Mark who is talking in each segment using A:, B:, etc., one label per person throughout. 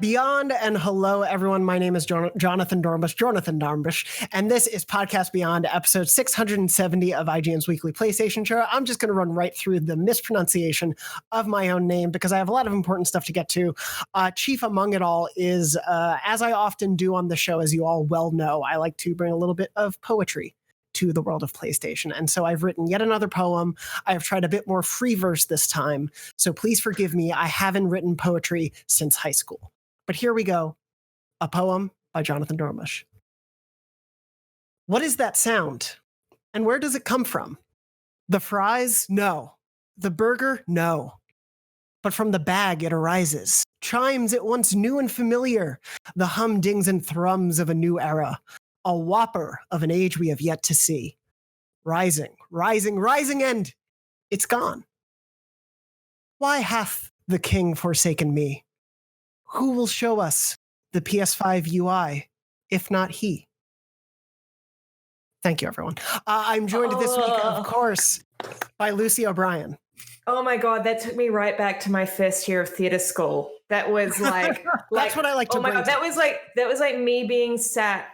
A: Beyond and hello, everyone. My name is Jonathon Dornbush, and this is Podcast Beyond, episode 670 of IGN's weekly PlayStation show. I'm just going to run right through the mispronunciation of my own name because I have a lot of important stuff to get to. Chief among it all is, as I often do on the show, as you all well know, I like to bring a little bit of poetry to the world of PlayStation. And so I've written yet another poem. I have tried a bit more free verse this time. So please forgive me. I haven't written poetry since high school. But here we go. A poem by Jonathon Dornbush. What is that sound? And where does it come from? The fries? No. The burger? No. But from the bag it arises. Chimes at once new and familiar. The humdings and thrums of a new era. A whopper of an age we have yet to see. Rising, rising, rising, and it's gone. Why hath the king forsaken me? Who will show us the PS5 UI, if not he? Thank you, everyone. I'm joined this week, of course, by Lucy O'Brien.
B: Oh my God, that took me right back to my first year of theater school. That was like
A: that's what I like to bring.
B: That was like me being sat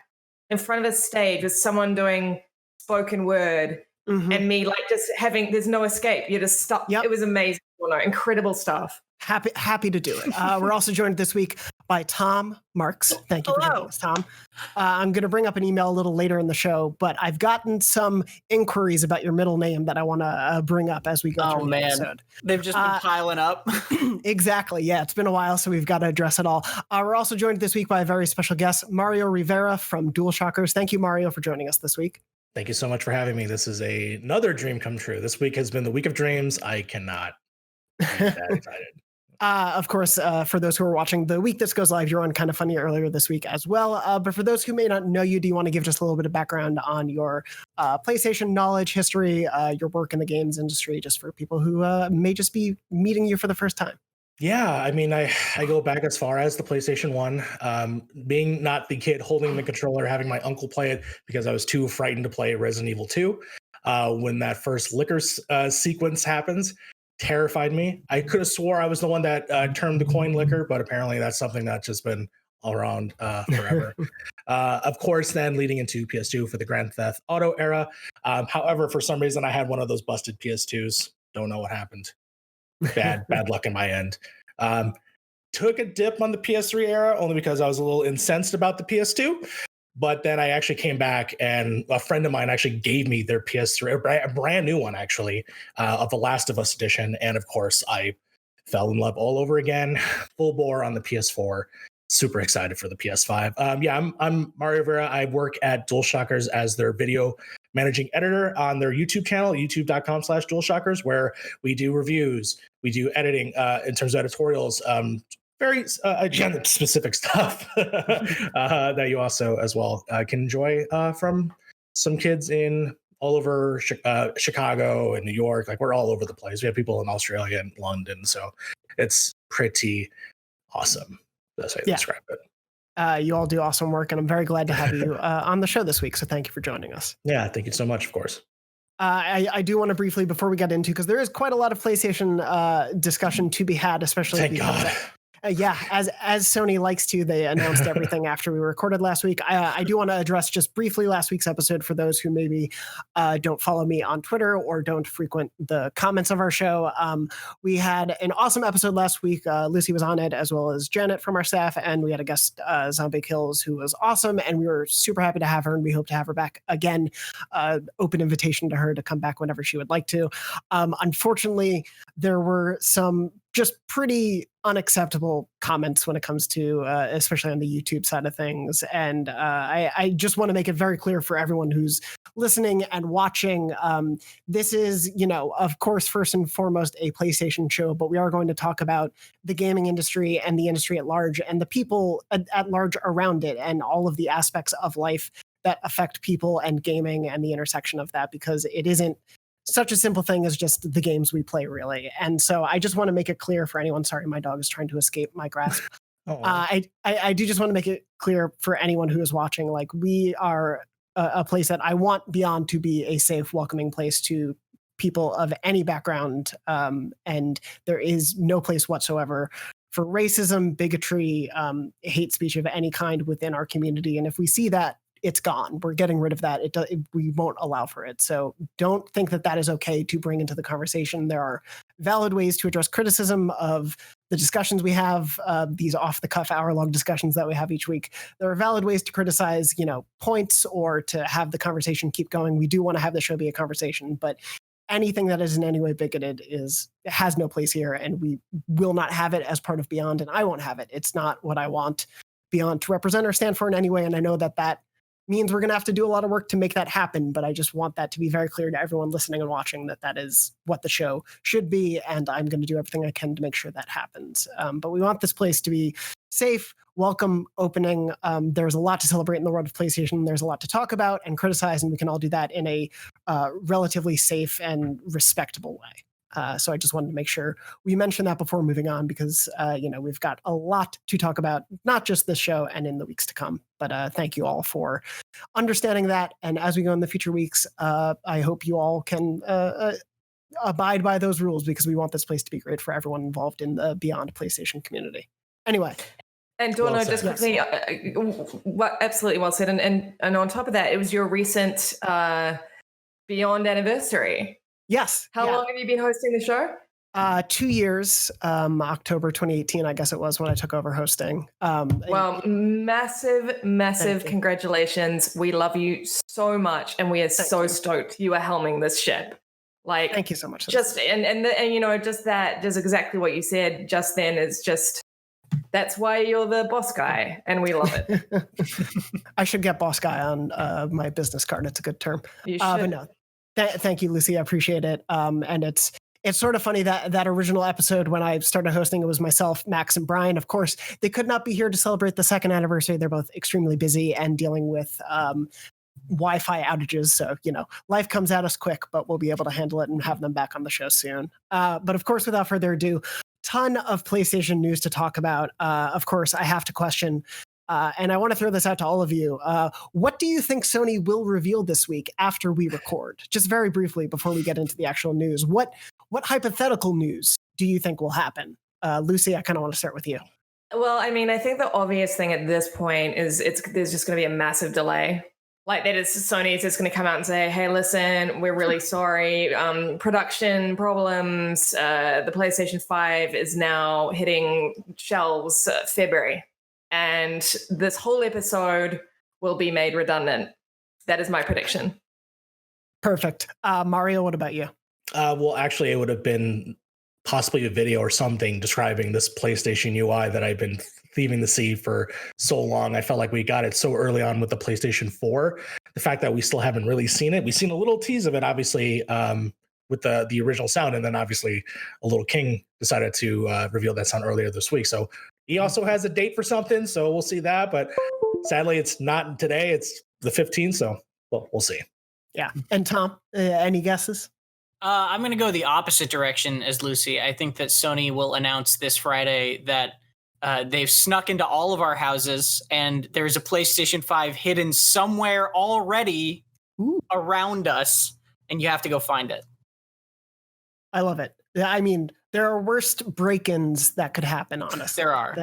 B: in front of a stage with someone doing spoken word, and me like just having. There's no escape. You're just stuck. Yep. It was amazing. Incredible stuff.
A: Happy to do it. We're also joined this week by Tom Marks. Thank you for joining us, Tom. I'm going to bring up an email a little later in the show, but I've gotten some inquiries about your middle name that I want to bring up as we go through the episode.
C: They've just been piling up.
A: Exactly. Yeah, it's been a while, so we've got to address it all. We're also joined this week by a very special guest, Mario Rivera from DualShockers. Thank you, Mario, for joining us this week.
D: Thank you so much for having me. This is another dream come true. This week has been the week of dreams. I cannot be that excited.
A: Of course, for those who are watching, the week this goes live, you're on Kind of Funny earlier this week as well. But for those who may not know you, do you want to give just a little bit of background on your PlayStation knowledge, history, your work in the games industry, just for people who may just be meeting you for the first time?
D: Yeah, I mean, I go back as far as the PlayStation 1, being not the kid holding the controller, having my uncle play it because I was too frightened to play Resident Evil 2. When that first liquor sequence happens, terrified me. I could have swore I was the one that termed the coin liquor, but apparently that's something that's just been all around forever. Of course, then leading into PS2 for the Grand Theft Auto era. However, for some reason, I had one of those busted PS2s. Don't know what happened. Bad luck in my end. Took a dip on the PS3 era only because I was a little incensed about the PS2. But then I actually came back, and a friend of mine actually gave me their PS3, a brand new one, actually, of the Last of Us edition. And of course, I fell in love all over again, full bore on the PS4. Super excited for the PS5. I'm Mario Rivera. I work at DualShockers as their video managing editor on their YouTube channel, youtube.com/DualShockers, where we do reviews, we do editing in terms of editorials, very agenda specific stuff that you also as well can enjoy from some kids in all over Chicago and New York. Like, we're all over the place. We have people in Australia and London, so it's pretty awesome. That's how you describe it.
A: You all do awesome work, and I'm very glad to have you on the show this week. So thank you for joining us.
D: Yeah, thank you so much. Of course.
A: I do want to briefly, before we get into, because there is quite a lot of PlayStation discussion to be had, especially
D: Thank
A: because
D: God.
A: As Sony likes to, they announced everything after we recorded last week. I do want to address just briefly last week's episode for those who maybe don't follow me on Twitter or don't frequent the comments of our show. We had an awesome episode last week. Lucy was on it, as well as Janet from our staff, and we had a guest, Zombie Kills, who was awesome, and we were super happy to have her, and we hope to have her back again. Open invitation to her to come back whenever she would like to. Unfortunately, there were some just pretty unacceptable comments when it comes to, especially on the YouTube side of things. And I just want to make it very clear for everyone who's listening and watching. This is, of course, first and foremost, a PlayStation show, but we are going to talk about the gaming industry and the industry at large and the people at large around it and all of the aspects of life that affect people and gaming and the intersection of that, because it isn't such a simple thing as just the games we play, really. And so I just want to make it clear for anyone. Sorry, my dog is trying to escape my grasp. I do just want to make it clear for anyone who is watching, like, we are a place that I want Beyond to be a safe, welcoming place to people of any background. And there is no place whatsoever for racism, bigotry, hate speech of any kind within our community. And if we see that, it's gone. We're getting rid of that. We won't allow for it. So don't think that that is okay to bring into the conversation. There are valid ways to address criticism of the discussions we have, these off-the-cuff hour-long discussions that we have each week. There are valid ways to criticize, points or to have the conversation keep going. We do want to have the show be a conversation, but anything that is in any way bigoted has no place here, and we will not have it as part of Beyond, and I won't have it. It's not what I want Beyond to represent or stand for in any way, and I know that means we're going to have to do a lot of work to make that happen, but I just want that to be very clear to everyone listening and watching that is what the show should be, and I'm going to do everything I can to make sure that happens. But we want this place to be safe, welcome, opening. There's a lot to celebrate in the world of PlayStation. There's a lot to talk about and criticize, and we can all do that in a relatively safe and respectable way. So I just wanted to make sure we mention that before moving on, because we've got a lot to talk about, not just this show and in the weeks to come. But thank you all for understanding that. And as we go in the future weeks, I hope you all can abide by those rules, because we want this place to be great for everyone involved in the Beyond PlayStation community. Anyway.
B: And Dorno, just quickly, absolutely well said. And on top of that, it was your recent Beyond anniversary.
A: Yes.
B: How long have you been hosting the show?
A: 2 years, October 2018, I guess it was, when I took over hosting.
B: Well, massive congratulations. We love you so much, and we are so stoked you are helming this ship. Like,
A: thank you so much.
B: Just exactly what you said just then is just, that's why you're the boss guy, and we love it.
A: I should get boss guy on my business card. It's a good term.
B: You should.
A: But no. Thank you, Lucy. I appreciate it. And it's sort of funny that original episode, when I started hosting, it was myself, Max, and Brian. Of course, they could not be here to celebrate the second anniversary. They're both extremely busy and dealing with Wi-Fi outages. So, life comes at us quick, but we'll be able to handle it and have them back on the show soon. But of course, without further ado, ton of PlayStation news to talk about. Of course, I have to question, and I want to throw this out to all of you. What do you think Sony will reveal this week after we record? Just very briefly before we get into the actual news. What hypothetical news do you think will happen? Lucy, I kind of want to start with you.
B: Well, I mean, I think the obvious thing at this point is there's just going to be a massive delay. Like, that is, Sony is just going to come out and say, hey, listen, we're really sorry. Production problems. The PlayStation 5 is now hitting shelves February. And this whole episode will be made redundant. That is my prediction.
A: Perfect. Mario, what about you?
D: Well, actually, it would have been possibly a video or something describing this PlayStation UI that I've been thieving to see for so long. I felt like we got it so early on with the PlayStation 4. The fact that we still haven't really seen it. We've seen a little tease of it, obviously, with the original sound. And then obviously a little King decided to reveal that sound earlier this week. So he also has a date for something, so we'll see that. But sadly, it's not today. It's the 15th, so we'll see.
A: Yeah. And Tom, any guesses?
C: I'm going to go the opposite direction as Lucy. I think that Sony will announce this Friday that they've snuck into all of our houses, and there's a PlayStation 5 hidden somewhere already around us, and you have to go find it.
A: I love it. I mean, there are worse break-ins that could happen, honestly.
C: There are.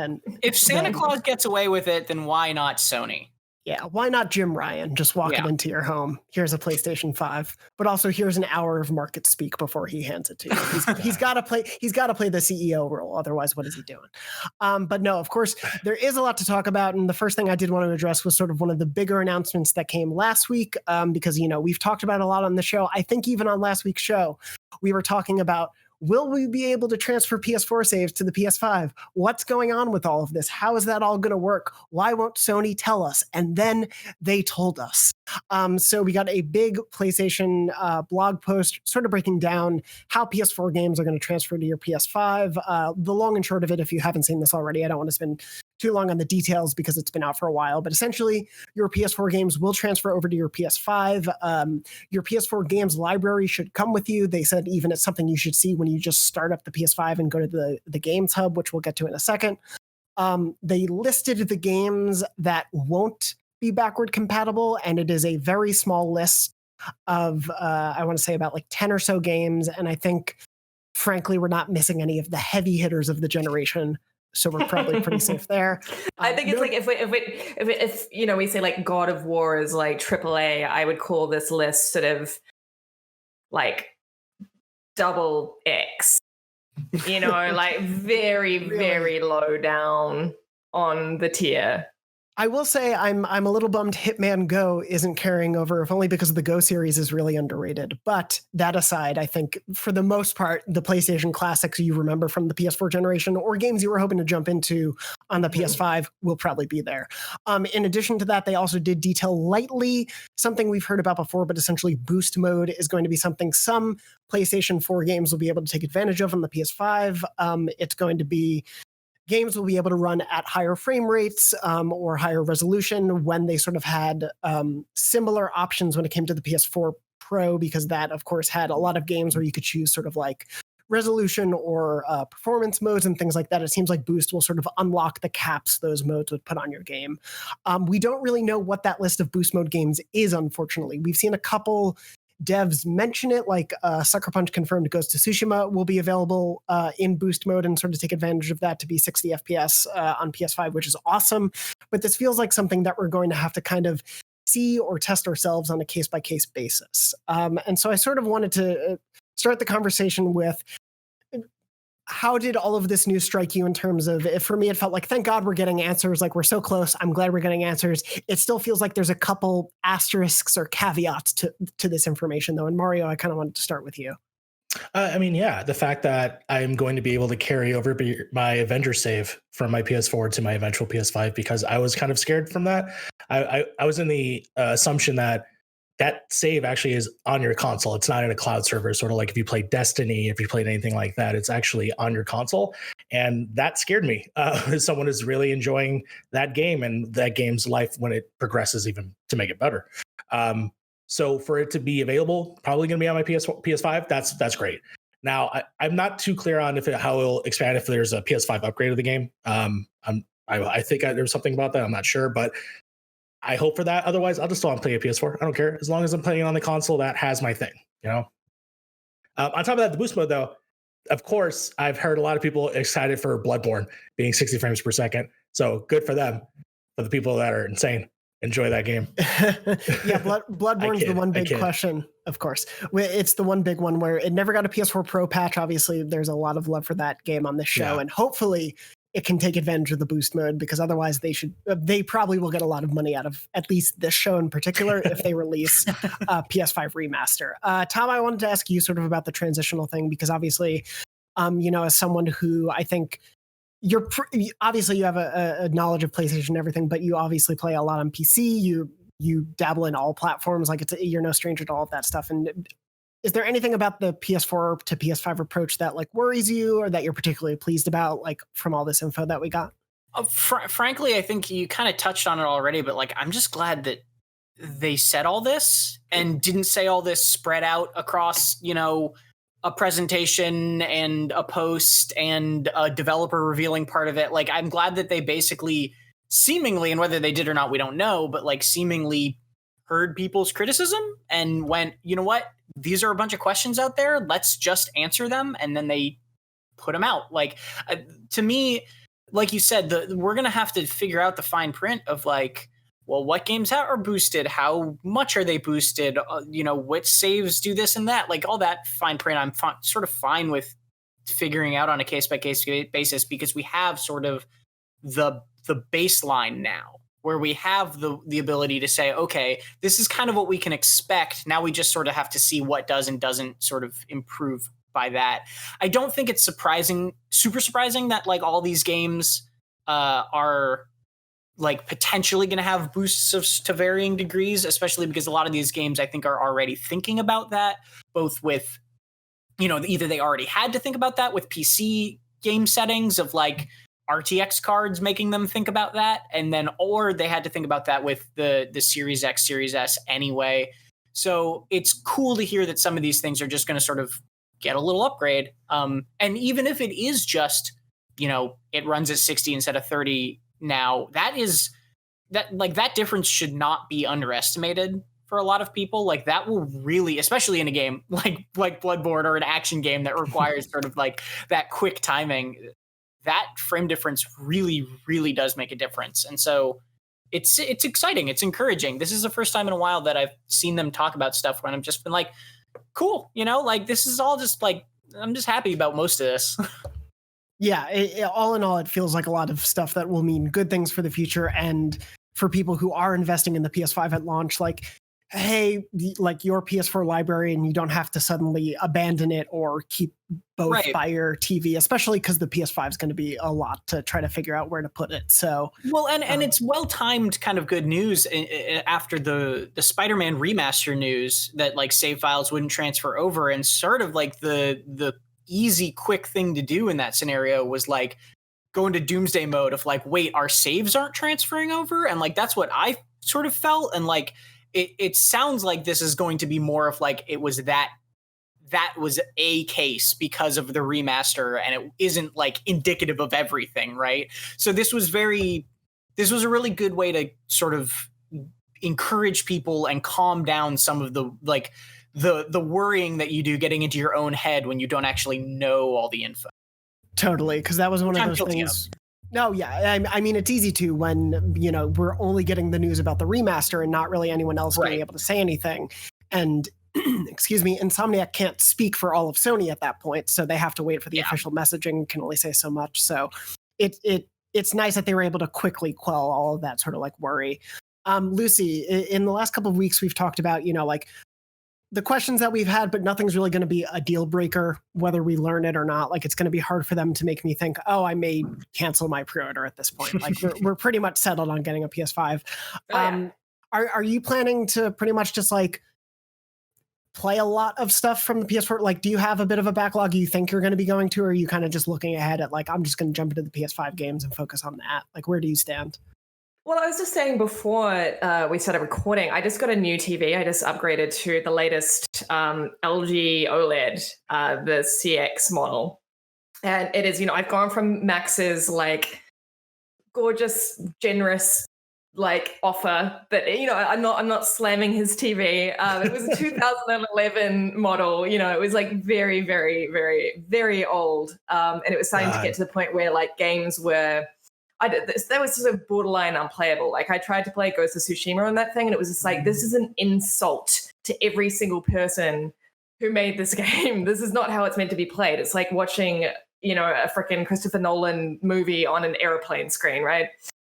C: If Santa Claus gets away with it, then why not Sony?
A: Yeah, why not Jim Ryan just walking into your home? Here's a PlayStation 5, but also here's an hour of market speak before he hands it to you. He's got to play the CEO role. Otherwise, what is he doing? But no, of course, there is a lot to talk about. And the first thing I did want to address was sort of one of the bigger announcements that came last week, because, we've talked about it a lot on the show. I think even on last week's show, we were talking about, will we be able to transfer PS4 saves to the PS5? What's going on with all of this? How is that all going to work? Why won't Sony tell us? And then they told us. So we got a big PlayStation blog post sort of breaking down how PS4 games are going to transfer to your PS5. The long and short of it, if you haven't seen this already, I don't want to spend too long on the details because it's been out for a while, but essentially your PS4 games will transfer over to your PS5. Your PS4 games library should come with you. They said even it's something you should see when you just start up the PS5 and go to the games hub, which we'll get to in a second. They listed the games that won't be backward compatible, and it is a very small list of, I want to say about like 10 or so games. And I think, frankly, we're not missing any of the heavy hitters of the generation. so we're probably pretty safe there.
B: I think it's like if you know, we say like God of War is like AAA, I would call this list sort of like double X, you know, like very,
A: Really?
B: very low down on the tier.
A: I will say I'm a little bummed Hitman Go isn't carrying over, if only because the Go series is really underrated. But that aside, I think for the most part, the PlayStation classics you remember from the PS4 generation or games you were hoping to jump into on the PS5 will probably be there. In addition to that, they also did detail lightly something we've heard about before, but essentially boost mode is going to be something some PlayStation 4 games will be able to take advantage of on the PS5. It's going to be games will be able to run at higher frame rates or higher resolution when they sort of had similar options when it came to the PS4 Pro, because that, of course, had a lot of games where you could choose sort of like resolution or performance modes and things like that. It seems like Boost will sort of unlock the caps those modes would put on your game. We don't really know what that list of Boost mode games is, unfortunately. We've seen a couple devs mention it, like Sucker Punch confirmed Ghost of Tsushima will be available in boost mode and sort of take advantage of that to be 60 FPS on PS5, which is awesome. But this feels like something that we're going to have to kind of see or test ourselves on a case-by-case basis. And so I sort of wanted to start the conversation with, how did all of this news strike you in terms of, for me, it felt like, thank God we're getting answers. Like, we're so close. I'm glad we're getting answers. It still feels like there's a couple asterisks or caveats to this information, though. And Mario, I kind of wanted to start with you.
D: I mean, yeah, the fact that I'm going to be able to carry over my Avenger save from my PS4 to my eventual PS5, because I was kind of scared from that. I was in the assumption that save actually is on your console. It's not in a cloud server, sort of like if you play Destiny, if you played anything like that, it's actually on your console. And that scared me. Someone is really enjoying that game and that game's life when it progresses even to make it better. So for it to be available, probably going to be on my PS5, that's great. Now, I'm not too clear on how it'll expand if there's a PS5 upgrade of the game. I think there's something about that. I'm not sure, but I hope for that. Otherwise, I'll just still play a PS4. I don't care. As long as I'm playing on the console, that has my thing, you know? On top of that, the boost mode, though, of course, I've heard a lot of people excited for Bloodborne being 60 frames per second. So good for them. For the people that are insane, enjoy that game.
A: Yeah, Bloodborne's the one big question, of course. It's the one big one where it never got a PS4 Pro patch. Obviously, there's a lot of love for that game on this show. Yeah. And hopefully it can take advantage of the boost mode, because otherwise they probably will get a lot of money out of at least this show in particular if they release PS5 remaster. Tom, I wanted to ask you sort of about the transitional thing, because obviously, as someone who I think obviously you have a knowledge of PlayStation and everything, but you obviously play a lot on PC. You dabble in all platforms. Like you're no stranger to all of that stuff. And is there anything about the PS4 to PS5 approach that like worries you, or that you're particularly pleased about, like from all this info that we got?
C: Frankly, I think you kind of touched on it already, but like, I'm just glad that they said all this and didn't say all this spread out across, a presentation and a post and a developer revealing part of it. Like, I'm glad that they basically seemingly, and whether they did or not, we don't know, but like seemingly heard people's criticism and went, you know what, these are a bunch of questions out there. Let's just answer them. And then they put them out. Like, to me, like you said, we're going to have to figure out the fine print of like, well, what games are boosted? How much are they boosted? Which saves do this and that? Like all that fine print, I'm sort of fine with figuring out on a case-by-case basis, because we have sort of the baseline now, where we have the ability to say, okay, this is kind of what we can expect. Now we just sort of have to see what does and doesn't sort of improve by that. I don't think it's super surprising that like all these games are like potentially going to have boosts to varying degrees, especially because a lot of these games I think are already thinking about that, both with, either they already had to think about that with PC game settings of like RTX cards making them think about that, and then or they had to think about that with the Series X, Series S anyway. So it's cool to hear that some of these things are just going to sort of get a little upgrade. And even if it is just, it runs at 60 instead of 30 now, that difference should not be underestimated for a lot of people. Like that will really, especially in a game like Bloodborne or an action game that requires sort of like that quick timing, that frame difference really, really does make a difference. And so it's exciting. It's encouraging. This is the first time in a while that I've seen them talk about stuff when I've just been like, cool, like this is all just like, I'm just happy about most of this.
A: Yeah, all in all, it feels like a lot of stuff that will mean good things for the future. And for people who are investing in the PS5 at launch, like, hey, like your PS4 library, and you don't have to suddenly abandon it or keep both by your TV, especially because the PS5 is going to be a lot to try to figure out where to put it. So,
C: well, and it's well-timed kind of good news after the Spider-Man remaster news that like save files wouldn't transfer over, and sort of like the easy, quick thing to do in that scenario was like go into doomsday mode of like, wait, our saves aren't transferring over, and like that's what I sort of felt, and like it sounds like this is going to be more of like it was that was a case because of the remaster, and it isn't like indicative of everything, right? So this was a really good way to sort of encourage people and calm down some of the like the worrying that you do getting into your own head when you don't actually know all the info.
A: Totally, because that was one of those things. No, yeah. I mean, it's easy to when, we're only getting the news about the remaster and not really anyone else being able to say anything. And, excuse me, Insomniac can't speak for all of Sony at that point, so they have to wait for the official messaging, can only say so much. So it's nice that they were able to quickly quell all of that sort of like worry. Lucy, in the last couple of weeks, we've talked about, like the questions that we've had, but nothing's really going to be a deal breaker, whether we learn it or not. Like, it's going to be hard for them to make me think, oh, I may cancel my pre-order at this point. Like we're pretty much settled on getting a PS5. Are you planning to pretty much just like play a lot of stuff from the PS4? Like, do you have a bit of a backlog you think you're going to be going to, or are you kind of just looking ahead at like, I'm just going to jump into the PS5 games and focus on that? Like, where do you stand?
B: Well, I was just saying before we started recording, I just got a new TV. I just upgraded to the latest LG OLED, the CX model. And it is, I've gone from Max's like gorgeous, generous like offer that, I'm not slamming his TV. It was a 2011 model, it was like very, very, very, very old. And it was starting to get to the point where like games were, that was sort of borderline unplayable. Like I tried to play Ghost of Tsushima on that thing, and it was just like, this is an insult to every single person who made this game. This is not how it's meant to be played. It's like watching, a freaking Christopher Nolan movie on an airplane screen, right?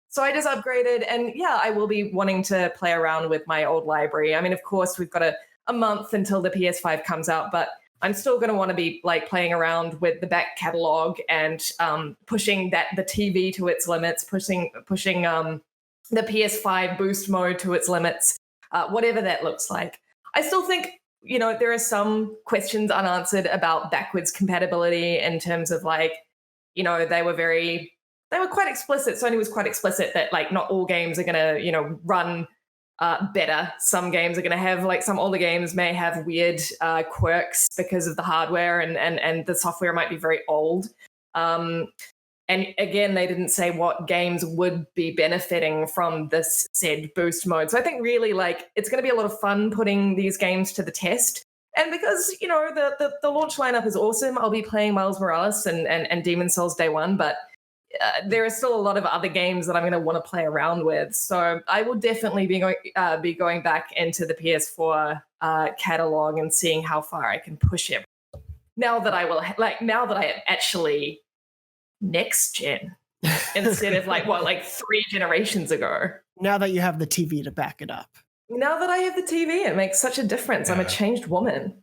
B: So I just upgraded, and yeah, I will be wanting to play around with my old library. I mean, of course, we've got a month until the PS5 comes out, but I'm still going to want to be like playing around with the back catalog and pushing the TV to its limits, pushing the PS5 boost mode to its limits, whatever that looks like. I still think, there are some questions unanswered about backwards compatibility in terms of like, they were quite explicit. Sony was quite explicit that like not all games are going to, run better. Some games are going to have like some older games may have weird quirks because of the hardware and the software might be very old. And again, they didn't say what games would be benefiting from this said boost mode. So I think really like it's going to be a lot of fun putting these games to the test. And because, the launch lineup is awesome, I'll be playing Miles Morales and Demon's Souls Day One, but there are still a lot of other games that I'm going to want to play around with. So I will definitely be going back into the PS4 catalog and seeing how far I can push it. Now that I am actually next gen instead of like 3 generations ago.
A: Now that you have the TV to back it up.
B: Now that I have the TV, it makes such a difference. Yeah. I'm a changed woman.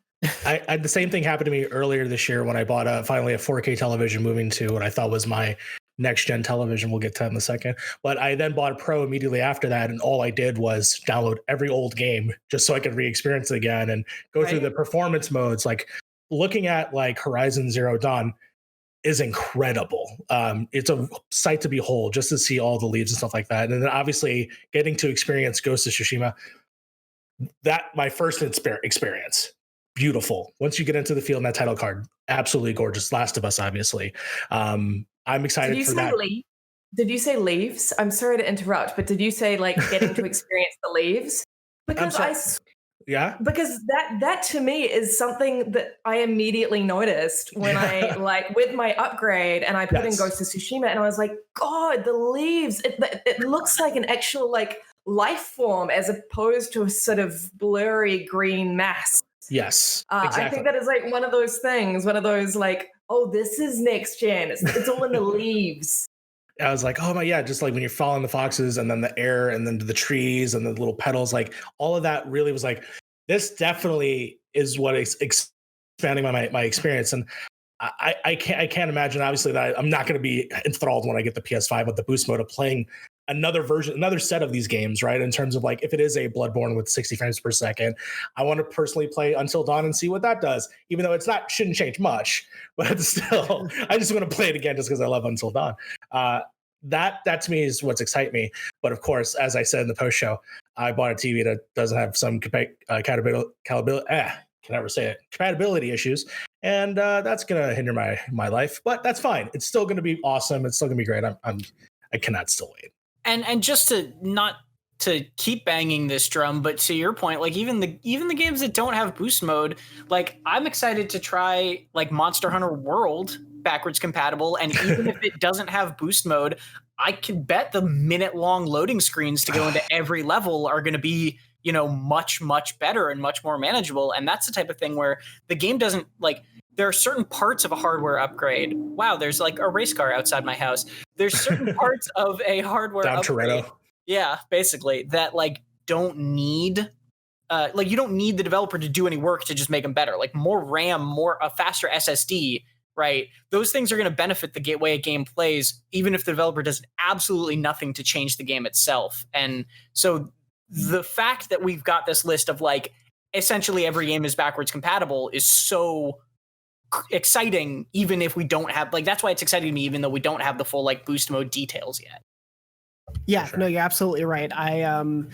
D: I the same thing happened to me earlier this year when I bought finally a 4K television, moving to what I thought was my next gen television. We'll get to that in a second. But I then bought a Pro immediately after that, and all I did was download every old game just so I could re-experience it again and go through the performance modes. Like looking at like Horizon Zero Dawn is incredible. It's a sight to behold just to see all the leaves and stuff like that. And then obviously getting to experience Ghost of Tsushima, that my first experience. Beautiful. Once you get into the field in that title card, absolutely gorgeous. Last of Us, obviously. I'm excited for that.
B: Did you say leaves? I'm sorry to interrupt, but did you say like getting to experience the leaves? Because
D: Yeah.
B: Because that to me is something that I immediately noticed when I like with my upgrade and I put in Ghost of Tsushima and I was like, God, the leaves, it looks like an actual like life form as opposed to a sort of blurry green mass.
D: Yes, exactly.
B: I think that is like one of those things, one of those like, oh, this is next gen. It's all in the leaves.
D: I was like, oh my, yeah, just like when you're following the foxes and then the air and then the trees and the little petals, like all of that really was like, this definitely is what is expanding my experience. And I can't imagine, obviously, that I'm not going to be enthralled when I get the PS5 with the boost mode of playing another version, another set of these games, right? In terms of like, if it is a Bloodborne with 60 frames per second, I want to personally play Until Dawn and see what that does, even though shouldn't change much, but still, I just want to play it again just because I love Until Dawn. That to me is what's exciting me. But of course, as I said in the post show, I bought a TV that doesn't have some compatibility issues, and that's gonna hinder my life. But that's fine. It's still gonna be awesome. It's still gonna be great. I cannot still wait.
C: And just to not to keep banging this drum, but to your point, like even the games that don't have boost mode, like I'm excited to try like Monster Hunter World backwards compatible, and even if it doesn't have boost mode, I can bet the minute-long loading screens to go into every level are going to be, you know, much better and much more manageable. And that's the type of thing where the game doesn't like. There are certain parts of a hardware upgrade. Wow, there's like a race car outside my house. There's certain parts of a hardware upgrade. Toretto. Yeah, basically that like don't need like you don't need the developer to do any work to just make them better. Like more RAM, a faster SSD, right? Those things are going to benefit the way a game plays, even if the developer does absolutely nothing to change the game itself. And so the fact that we've got this list of like essentially every game is backwards compatible is so exciting, even if we don't have like that's why it's exciting to me, even though we don't have the full like boost mode details yet.
A: Yeah, sure. No, you're absolutely right. I'm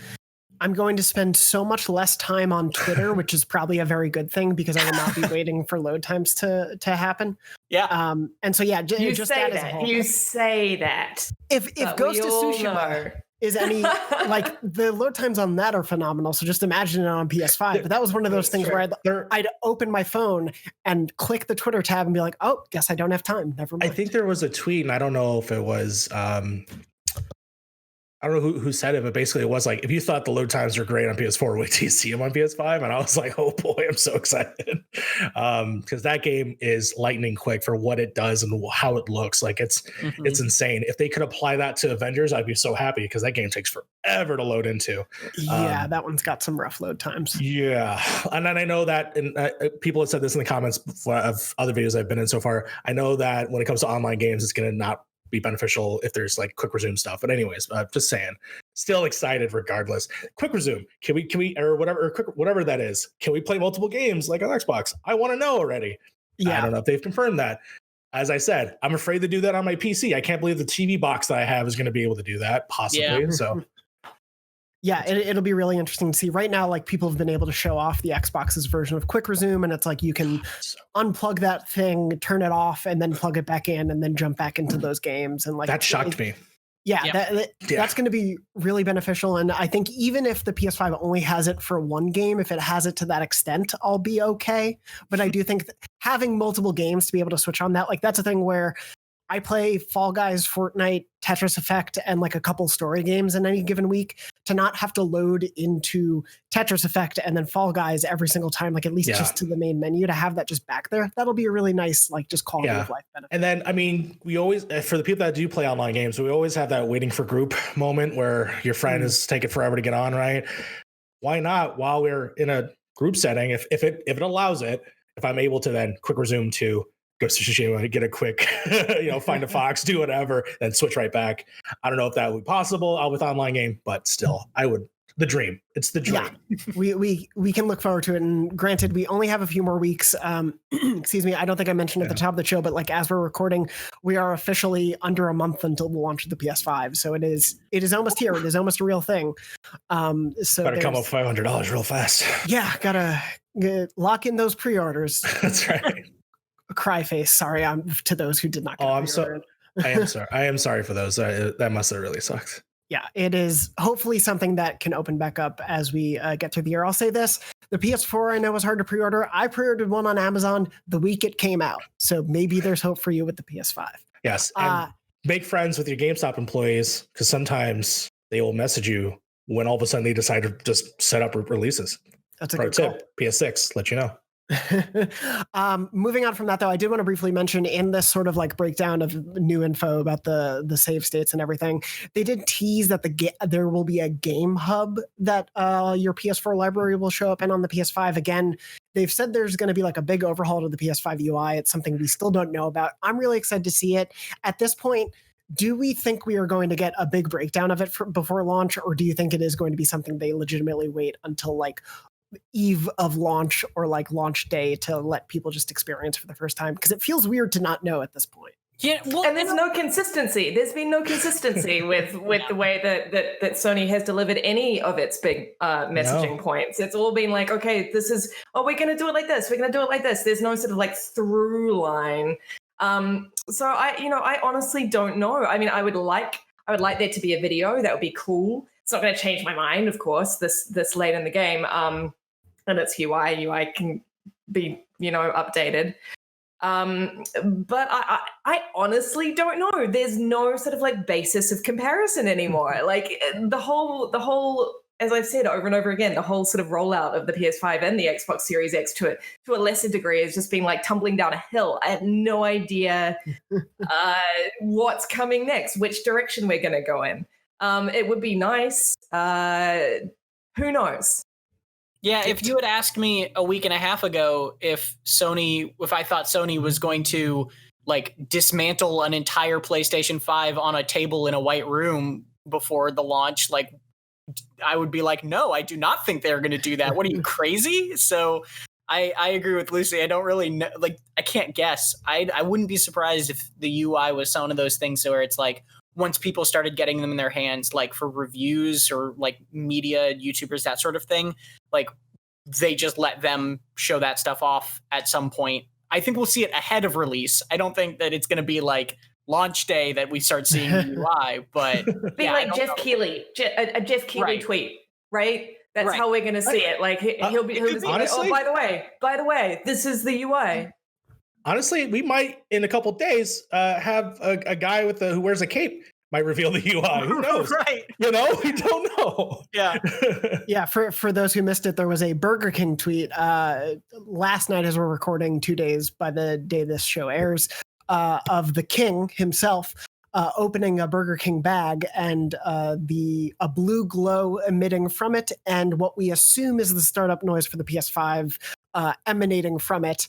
A: going to spend so much less time on Twitter, which is probably a very good thing because I will not be waiting for load times to happen.
C: Yeah.
A: And so yeah,
B: you
A: just
B: say
A: that as a whole.
B: You say that.
A: If Ghost of Tsushima is any like the load times on that are phenomenal. So just imagine it on PS5. But that was one of those things where I'd open my phone and click the Twitter tab and be like, oh, guess I don't have time. Never mind.
D: I think there was a tweet, and I don't know if it was I don't know who said it, but basically it was like, if you thought the load times are great on PS4, wait till you see them on PS5. And I was like, oh boy, I'm so excited. Because that game is lightning quick for what it does and how it looks. Like it's insane. If they could apply that to Avengers, I'd be so happy because that game takes forever to load into.
A: Yeah, that one's got some rough load times.
D: Yeah. And then I know that, and people have said this in the comments of other videos I've been in so far. I know that when it comes to online games, it's going to not be beneficial if there's like quick resume stuff. But anyways, just saying, still excited regardless. Quick resume, can we or whatever that is, can we play multiple games like on Xbox? I want to know already. Yeah, I don't know if they've confirmed that. As I said, I'm afraid to do that on my PC. I can't believe the TV box that I have is going to be able to do that possibly. Yeah. So
A: yeah, it'll be really interesting to see. Right now, like people have been able to show off the Xbox's version of Quick Resume, and it's like you can unplug that thing, turn it off, and then plug it back in, and then jump back into those games. And like
D: that shocked me.
A: Yeah, that's going to be really beneficial. And I think even if the PS5 only has it for one game, if it has it to that extent, I'll be okay. But I do think that having multiple games to be able to switch on that, like that's a thing where I play Fall Guys, Fortnite, Tetris Effect, and like a couple story games in any given week. To not have to load into Tetris Effect and then Fall Guys every single time, like at least just to the main menu, to have that just back there, that'll be a really nice, like just quality of life benefit.
D: And then, I mean, we always, for the people that do play online games, we always have that waiting for group moment where your friend is taking forever to get on, right? Why not, while we're in a group setting, if it allows it, if I'm able to then quick resume to Ghost of Tsushima, get a quick, find a fox, do whatever, then switch right back. I don't know if that would be possible with online game, but still, I would. The dream. It's the dream.
A: Yeah, we can look forward to it. And granted, we only have a few more weeks. Excuse me. I don't think I mentioned at the top of the show, but like as we're recording, we are officially under a month until the launch of the PS5. So it is almost here. It is almost a real thing. So
D: gotta come up $500 real fast.
A: Yeah, gotta lock in those pre-orders.
D: That's right.
A: Cry face. Sorry, to those who did not.
D: I am sorry. I am sorry for those. That must have really sucked.
A: Yeah, it is hopefully something that can open back up as we get through the year. I'll say this: The PS4 I know was hard to pre-order. I pre-ordered one on Amazon the week it came out. So maybe there's hope for you with the PS5.
D: Yes. And make friends with your GameStop employees, because sometimes they will message you when all of a sudden they decide to just set up releases.
A: That's a
D: Pro
A: good
D: tip. PS6, let you know.
A: Moving on from that, though, I did want to briefly mention in this sort of like breakdown of new info about the save states and everything, they did tease that there will be a game hub that your PS4 library will show up in on the PS5. Again, they've said there's going to be like a big overhaul to the PS5 UI. It's something we still don't know about. I'm really excited to see it. At this point, do we think we are going to get a big breakdown of it before launch, or do you think it is going to be something they legitimately wait until like eve of launch or like launch day to let people just experience for the first time? Because it feels weird to not know at this point.
C: Yeah, well,
B: and there's no consistency. There's been no consistency with the way that Sony has delivered any of its big messaging points. It's all been like, okay, this is, we're going to do it like this. We're going to do it like this. There's no sort of like through line. So I honestly don't know. I mean, I would like there to be a video. That would be cool. It's not going to change my mind, of course, this late in the game. And it's UI can be, updated. But I honestly don't know. There's no sort of like basis of comparison anymore. Like the whole, as I've said over and over again, the whole sort of rollout of the PS5 and the Xbox Series X to a lesser degree has just been like tumbling down a hill. I had no idea what's coming next, which direction we're going to go in. It would be nice. Who knows?
C: Yeah, if you had asked me a week and a half ago if I thought Sony was going to like dismantle an entire PlayStation 5 on a table in a white room before the launch, like I would be like, no, I do not think they're going to do that. What are you, crazy? So I agree with Lucy. I don't really know. Like, I can't guess. I wouldn't be surprised if the UI was one of those things where it's like, once people started getting them in their hands, like for reviews or like media, YouTubers, that sort of thing, like they just let them show that stuff off at some point. I think we'll see it ahead of release. I don't think that it's going to be like launch day that we start seeing the UI, but
B: be like Jeff Keighley, a Jeff Keighley tweet, right? That's how we're going to see it. Like he'll be honestly, oh, by the way, this is the UI.
D: Honestly, we might in a couple of days have a guy who wears a cape might reveal the UI. Who knows?
C: Right.
D: We don't know.
C: Yeah.
A: Yeah. For those who missed it, there was a Burger King tweet last night as we're recording, 2 days by the day this show airs, of the king himself opening a Burger King bag and a blue glow emitting from it, and what we assume is the startup noise for the PS5 emanating from it.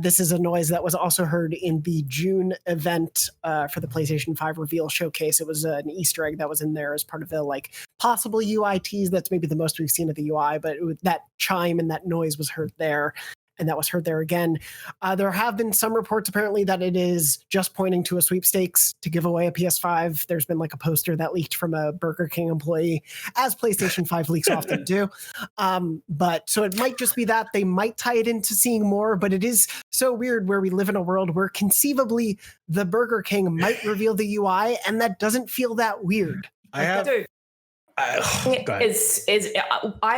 A: This is a noise that was also heard in the June event for the PlayStation 5 reveal showcase. It was an Easter egg that was in there as part of the like possible UI tease. That's maybe the most we've seen of the UI, but that chime and that noise was heard there. And that was heard there again. There have been some reports apparently that it is just pointing to a sweepstakes to give away a PS5. There's been like a poster that leaked from a Burger King employee, as PlayStation 5 leaks often do. But so it might just be that. They might tie it into seeing more, but it is so weird where we live in a world where conceivably the Burger King might reveal the UI, and that doesn't feel that weird.
B: I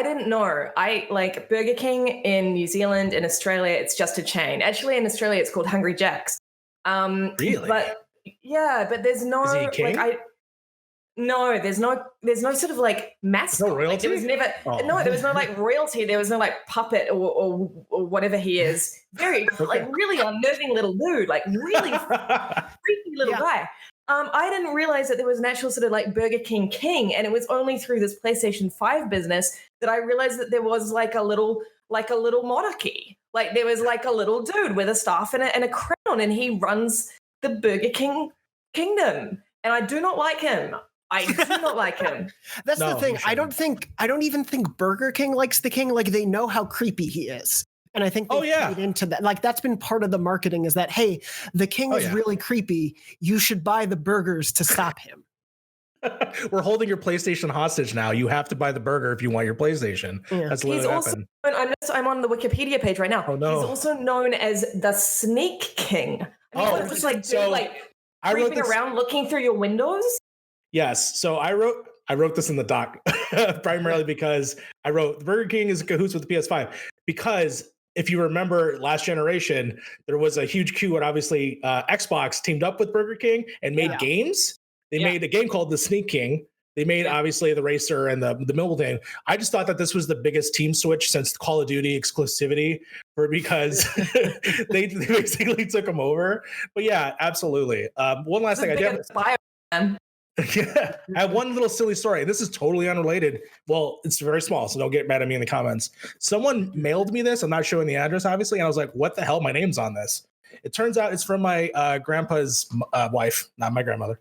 B: didn't know. I like Burger King in New Zealand, in Australia, it's just a chain. Actually, in Australia, it's called Hungry Jack's.
D: Really?
B: But there's no
D: Is he a king?
B: there's no sort of like mascot.
D: No royalty?
B: Like, there was never there was no like royalty. There was no like puppet or whatever he is. Very like really unnerving little dude, like really freaky little guy. I didn't realize that there was an actual sort of like Burger King, and it was only through this PlayStation 5 business that I realized that there was like a little monarchy. Like there was like a little dude with a staff and a crown, and he runs the Burger King kingdom. And I do not like him. I do not like him.
A: That's the thing. I don't even think Burger King likes the king. Like they know how creepy he is. And I think they played into that. Like that's been part of the marketing is that, hey, the king is really creepy. You should buy the burgers to stop him.
D: We're holding your PlayStation hostage now. You have to buy the burger if you want your PlayStation. Yeah. That's literally what happened.
B: I'm on the Wikipedia page right now.
D: Oh, no.
B: He's also known as the Sneak King. Just like creeping around looking through your windows.
D: Yes. So I I wrote this in the doc primarily because I wrote Burger King is in cahoots with the PS5 because if you remember last generation, there was a huge coup and obviously Xbox teamed up with Burger King and made games. They made a game called The Sneak King. They made obviously the Racer and the Milton. I just thought that this was the biggest team switch since Call of Duty exclusivity because they basically took them over. But yeah, absolutely. One last thing I did. Yeah, I have one little silly story. This is totally unrelated. Well, it's very small, so don't get mad at me in the comments. Someone mailed me this. I'm not showing the address, obviously. And I was like, what the hell? My name's on this. It turns out it's from my grandpa's wife, not my grandmother.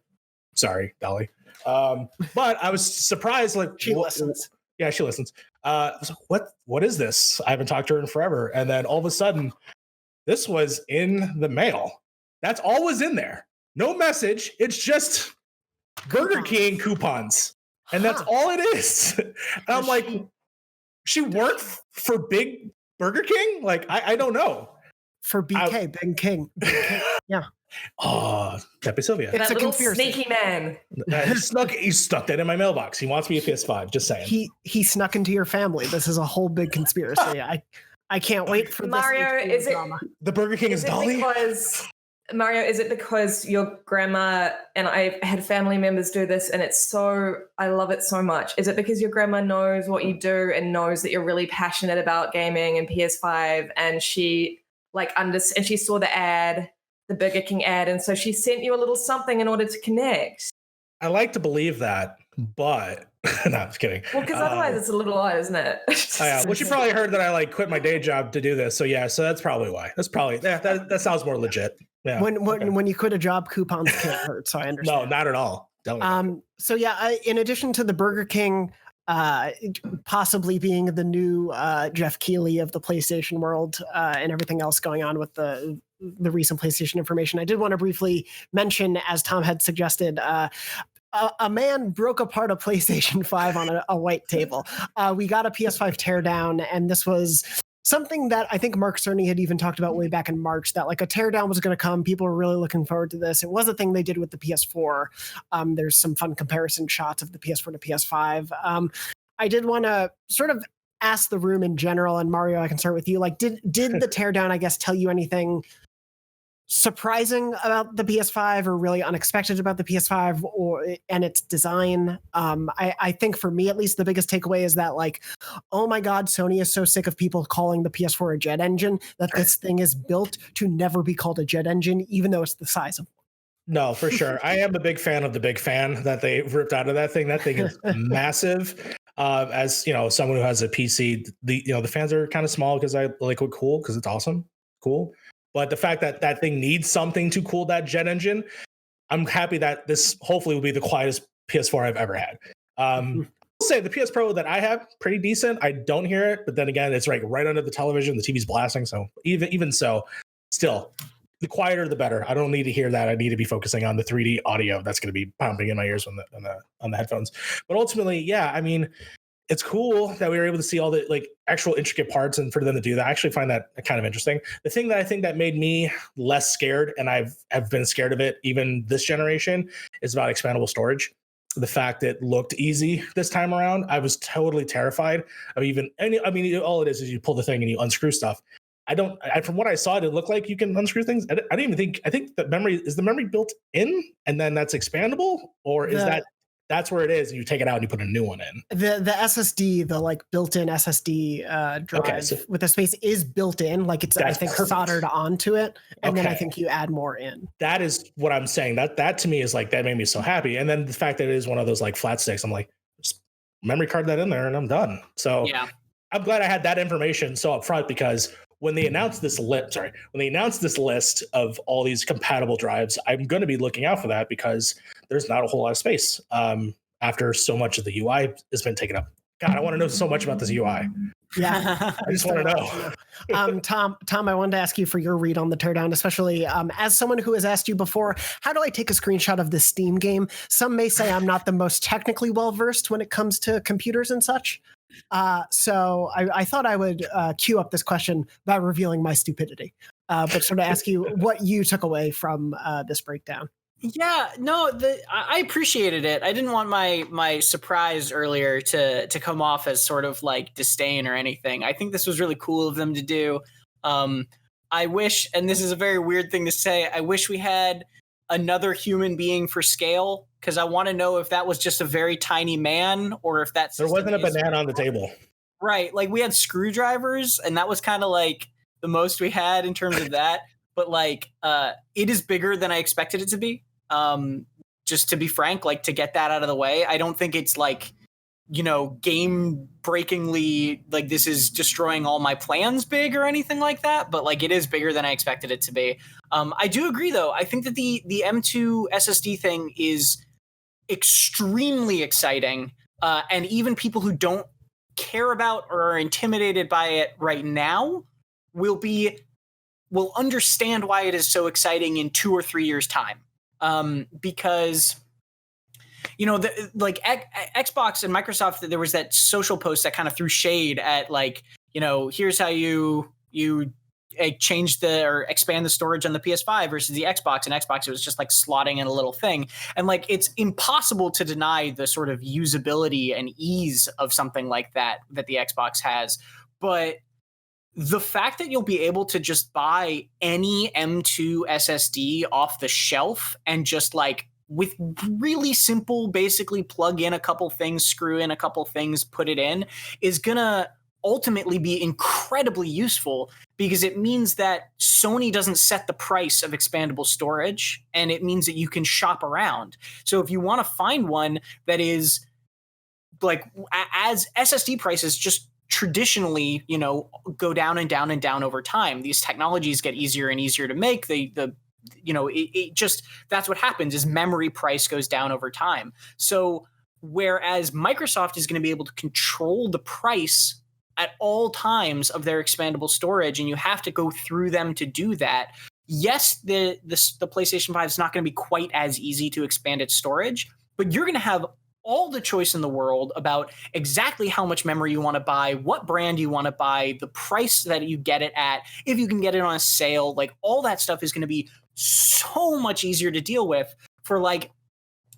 D: Sorry, Dolly. But I was surprised. Like,
A: she listens.
D: Yeah, she listens. I was like, what is this? I haven't talked to her in forever. And then all of a sudden, this was in the mail. That's all was in there. No message. It's just Burger King coupons, and that's all it is. And I'm like, she worked for Big Burger King? Like, I don't know.
A: For BK, Big King. Yeah.
D: Oh, Pepe Sylvia.
B: It's a little sneaky man.
D: He stuck that in my mailbox. He wants me a PS5. Just saying.
A: He snuck into your family. This is a whole big conspiracy. I can't wait for
B: Mario.
A: This
B: is it
A: drama.
D: The Burger King is Dolly?
B: Because Mario, is it because your grandma, and I've had family members do this, and I love it so much. Is it because your grandma knows what you do and knows that you're really passionate about gaming and PS5, and she and she saw the ad, the Burger King ad, and so she sent you a little something in order to connect?
D: I like to believe that, but no, I'm just kidding.
B: Well, because otherwise it's a little odd, isn't it?
D: Yeah. Well, she probably heard that I quit my day job to do this. So yeah, so that's probably why. That's probably that sounds more legit. Yeah.
A: When you quit a job, coupons can't hurt. So I understand.
D: No, not at all.
A: So yeah, in addition to the Burger King possibly being the new Jeff Keighley of the PlayStation world and everything else going on with the recent PlayStation information, I did want to briefly mention, as Tom had suggested, a man broke apart a PlayStation 5 on a white table. We got a PS5 teardown, and this was something that I think Mark Cerny had even talked about way back in March, that a teardown was going to come. People were really looking forward to this. It was a thing they did with the PS4. There's some fun comparison shots of the PS4 to PS5. I did want to sort of ask the room in general, and Mario, I can start with you. Did the teardown, I guess, tell you anything surprising about the PS5 or really unexpected about the PS5 and its design? I think for me, at least, the biggest takeaway is that oh my God, Sony is so sick of people calling the PS4 a jet engine that this thing is built to never be called a jet engine, even though it's the size of one.
D: No, for sure. I am a big fan of the big fan that they ripped out of that thing. That thing is massive. As someone who has a PC, the fans are kind of small because I like it cool because it's awesome, cool. But the fact that that thing needs something to cool that jet engine, I'm happy that this hopefully will be the quietest PS4 I've ever had. I'll say the PS Pro that I have, pretty decent. I don't hear it, but then again, it's right under the television. The TV's blasting, so even so, still, the quieter the better. I don't need to hear that. I need to be focusing on the 3D audio that's going to be pounding in my ears on the headphones. But ultimately, yeah, I mean, it's cool that we were able to see all the actual intricate parts, and for them to do that, I actually find that kind of interesting. The thing that I think that made me less scared, and I've been scared of it even this generation, is about expandable storage. The fact that it looked easy this time around, I was totally terrified of all it is you pull the thing and you unscrew stuff. From what I saw, it looked like you can unscrew things. I didn't even think, I think that the memory built in and then that's expandable, or is that's where it is, and you take it out and you put a new one in? The
A: SSD, the built-in SSD drive with the space is built in, it's I think perfect. Soldered onto it, and then I think you add more in. That
D: is what I'm saying. That to me is that made me so happy, and then the fact that it is one of those flat sticks, I'm just memory card that in there and I'm done. So yeah. I'm glad I had that information so up front, because when they announced this list of all these compatible drives, I'm going to be looking out for that, because there's not a whole lot of space after so much of the UI has been taken up. God, I want to know so much about this UI.
A: Yeah,
D: I just want to
A: know. Tom, I wanted to ask you for your read on the teardown, especially as someone who has asked you before, how do I take a screenshot of this Steam game? Some may say I'm not the most technically well-versed when it comes to computers and such. So I thought I would queue up this question by revealing my stupidity, but sort of ask you what you took away from this breakdown.
C: Yeah, no, I appreciated it. I didn't want my surprise earlier to come off as sort of like disdain or anything. I think this was really cool of them to do. I wish, and this is a very weird thing to say, I wish we had another human being for scale, because I want to know if that was just a very tiny man or if that's
D: there wasn't a banana on the table.
C: Right, like we had screwdrivers, and that was kind of like the most we had in terms of that. But like, it is bigger than I expected it to be. Just to be frank, like to get that out of the way, I don't think it's like, game breakingly, like this is destroying all my plans big or anything like that, but like it is bigger than I expected it to be. I do agree though. I think that the M2 SSD thing is extremely exciting. And even people who don't care about or are intimidated by it right now will understand why it is so exciting in 2 or 3 years time. Because Xbox and Microsoft, there was that social post that kind of threw shade at like, here's how you change or expand the storage on the PS5 versus the Xbox. And Xbox, it was just like slotting in a little thing. And like, it's impossible to deny the sort of usability and ease of something like that the Xbox has. But the fact that you'll be able to just buy any M2 SSD off the shelf and just like with really simple, basically plug in a couple things, screw in a couple things, put it in, is going to ultimately be incredibly useful, because it means that Sony doesn't set the price of expandable storage, and it means that you can shop around. So if you want to find one that is like, as SSD prices just traditionally, go down and down and down over time, these technologies get easier and easier to make. It just, that's what happens, is memory price goes down over time. So whereas Microsoft is going to be able to control the price at all times of their expandable storage, and you have to go through them to do that. Yes, the PlayStation 5 is not going to be quite as easy to expand its storage, but you're going to have all the choice in the world about exactly how much memory you want to buy, what brand you want to buy, the price that you get it at, if you can get it on a sale. Like, all that stuff is going to be so much easier to deal with for like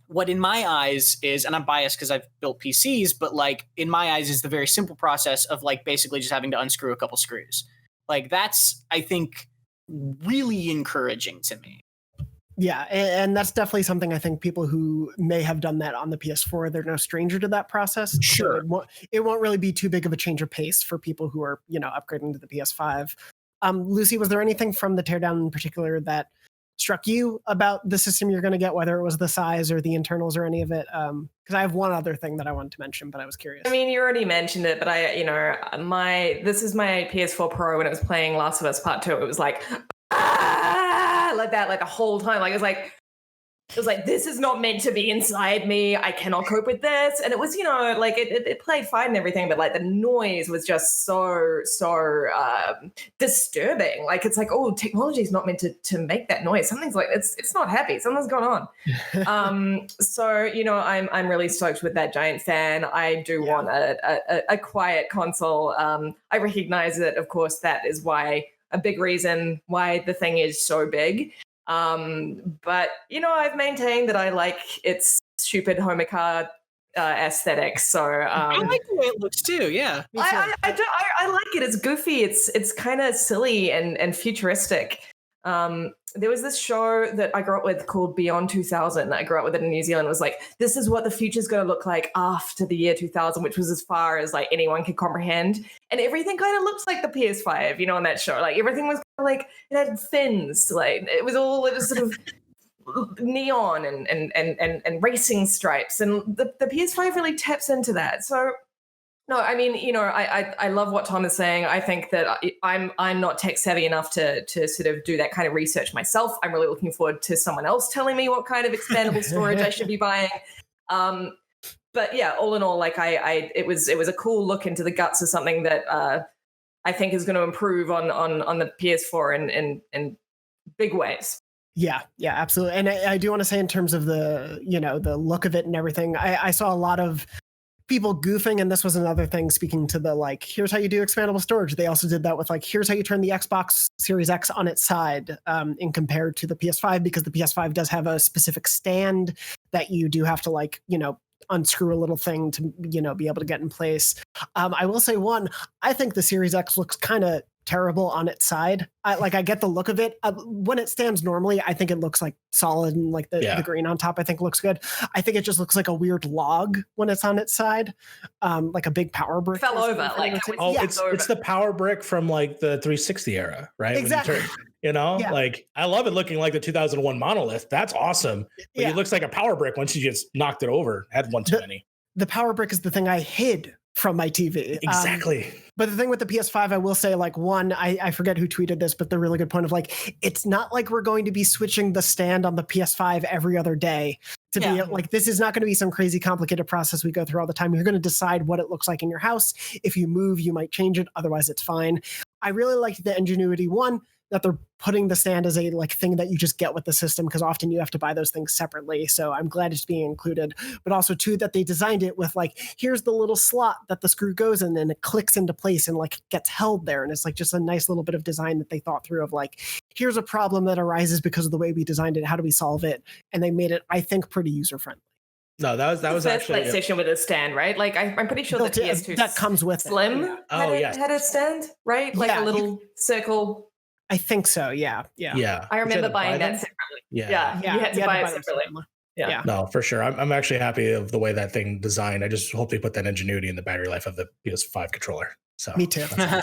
C: what in my eyes is, and I'm biased because I've built PCs, but like in my eyes is the very simple process of like basically just having to unscrew a couple screws. Like, that's, I think, really encouraging to me.
A: Yeah, and that's definitely something I think people who may have done that on the PS4, they're no stranger to that process.
C: Sure.
A: So it won't really be too big of a change of pace for people who are, upgrading to the PS5. Lucy, was there anything from the teardown in particular that struck you about the system you're going to get, whether it was the size or the internals or any of it? Because I have one other thing that I wanted to mention, but I was curious.
B: I mean, you already mentioned it, but this is my PS4 Pro. When it was playing Last of Us Part 2, it was like, like that, like a whole time. Like, it was like, this is not meant to be inside me. I cannot cope with this. And it was, like it played fine and everything, but like the noise was just so disturbing. Like, it's like, oh, technology is not meant to make that noise. Something's like, it's not happy. Something's going on. So, I'm really stoked with that. Giant fan. I do want a quiet console. I recognize that, of course, that is why a big reason why the thing is so big. But I've maintained that I like its stupid Homicar aesthetics. So
C: I like the way it looks too. Yeah,
B: I like it. It's goofy. It's kind of silly and futuristic. There was this show that I grew up with called Beyond 2000. I grew up with it in New Zealand. It was like, this is what the future's going to look like after the year 2000, which was as far as like anyone could comprehend. And everything kind of looks like the PS5, on that show. Like, everything was like, it had fins. Like, it was sort of neon and racing stripes. And the PS5 really taps into that. So, no, I mean, I love what Tom is saying. I think that I'm not tech savvy enough to sort of do that kind of research myself. I'm really looking forward to someone else telling me what kind of expandable storage I should be buying. But yeah, all in all, like it was a cool look into the guts of something that I think is going to improve on the PS4 in big ways.
A: Yeah, absolutely. And I do want to say, in terms of the the look of it and everything, I saw a lot of people goofing, and this was another thing, speaking to the like, here's how you do expandable storage. They also did that with like, here's how you turn the Xbox Series X on its side in compared to the PS5, because the PS5 does have a specific stand that you do have to like, unscrew a little thing to, be able to get in place. I will say I think the Series X looks kind of terrible on its side. I get the look of it. When it stands normally, I think it looks like solid, and like the green on top I think looks good. I think it just looks like a weird log when it's on its side, like a big power brick.
B: Fell over.
D: It's the power brick from like the 360 era, right?
A: Exactly.
D: Like I love it looking like the 2001 monolith. That's awesome. But it looks like a power brick once you just knocked it over. Had one too many.
A: The power brick is the thing I hid from my TV.
D: Exactly.
A: But the thing with the PS5, I will say, like, I forget who tweeted this, but the really good point of like, it's not like we're going to be switching the stand on the PS5 every other day to be like, this is not going to be some crazy complicated process we go through all the time. You're going to decide what it looks like in your house. If you move, you might change it. Otherwise, it's fine. I really liked the ingenuity that they're putting the stand as a like thing that you just get with the system, because often you have to buy those things separately. So I'm glad it's being included, but also too that they designed it with like, here's the little slot that the screw goes in and it clicks into place and like gets held there. And it's like just a nice little bit of design that they thought through of like, here's a problem that arises because of the way we designed it. How do we solve it? And they made it, I think, pretty user friendly.
D: No, that was actually
A: that comes with
B: Slim had a stand, right? Like a little circle.
A: I think so. Yeah.
B: I remember buying that separately.
D: Yeah.
B: You had to buy it separately. Yeah.
D: No, for sure. I'm actually happy of the way that thing designed. I just hope they put that ingenuity in the battery life of the PS5 controller. So
A: me too.
D: That's what I'm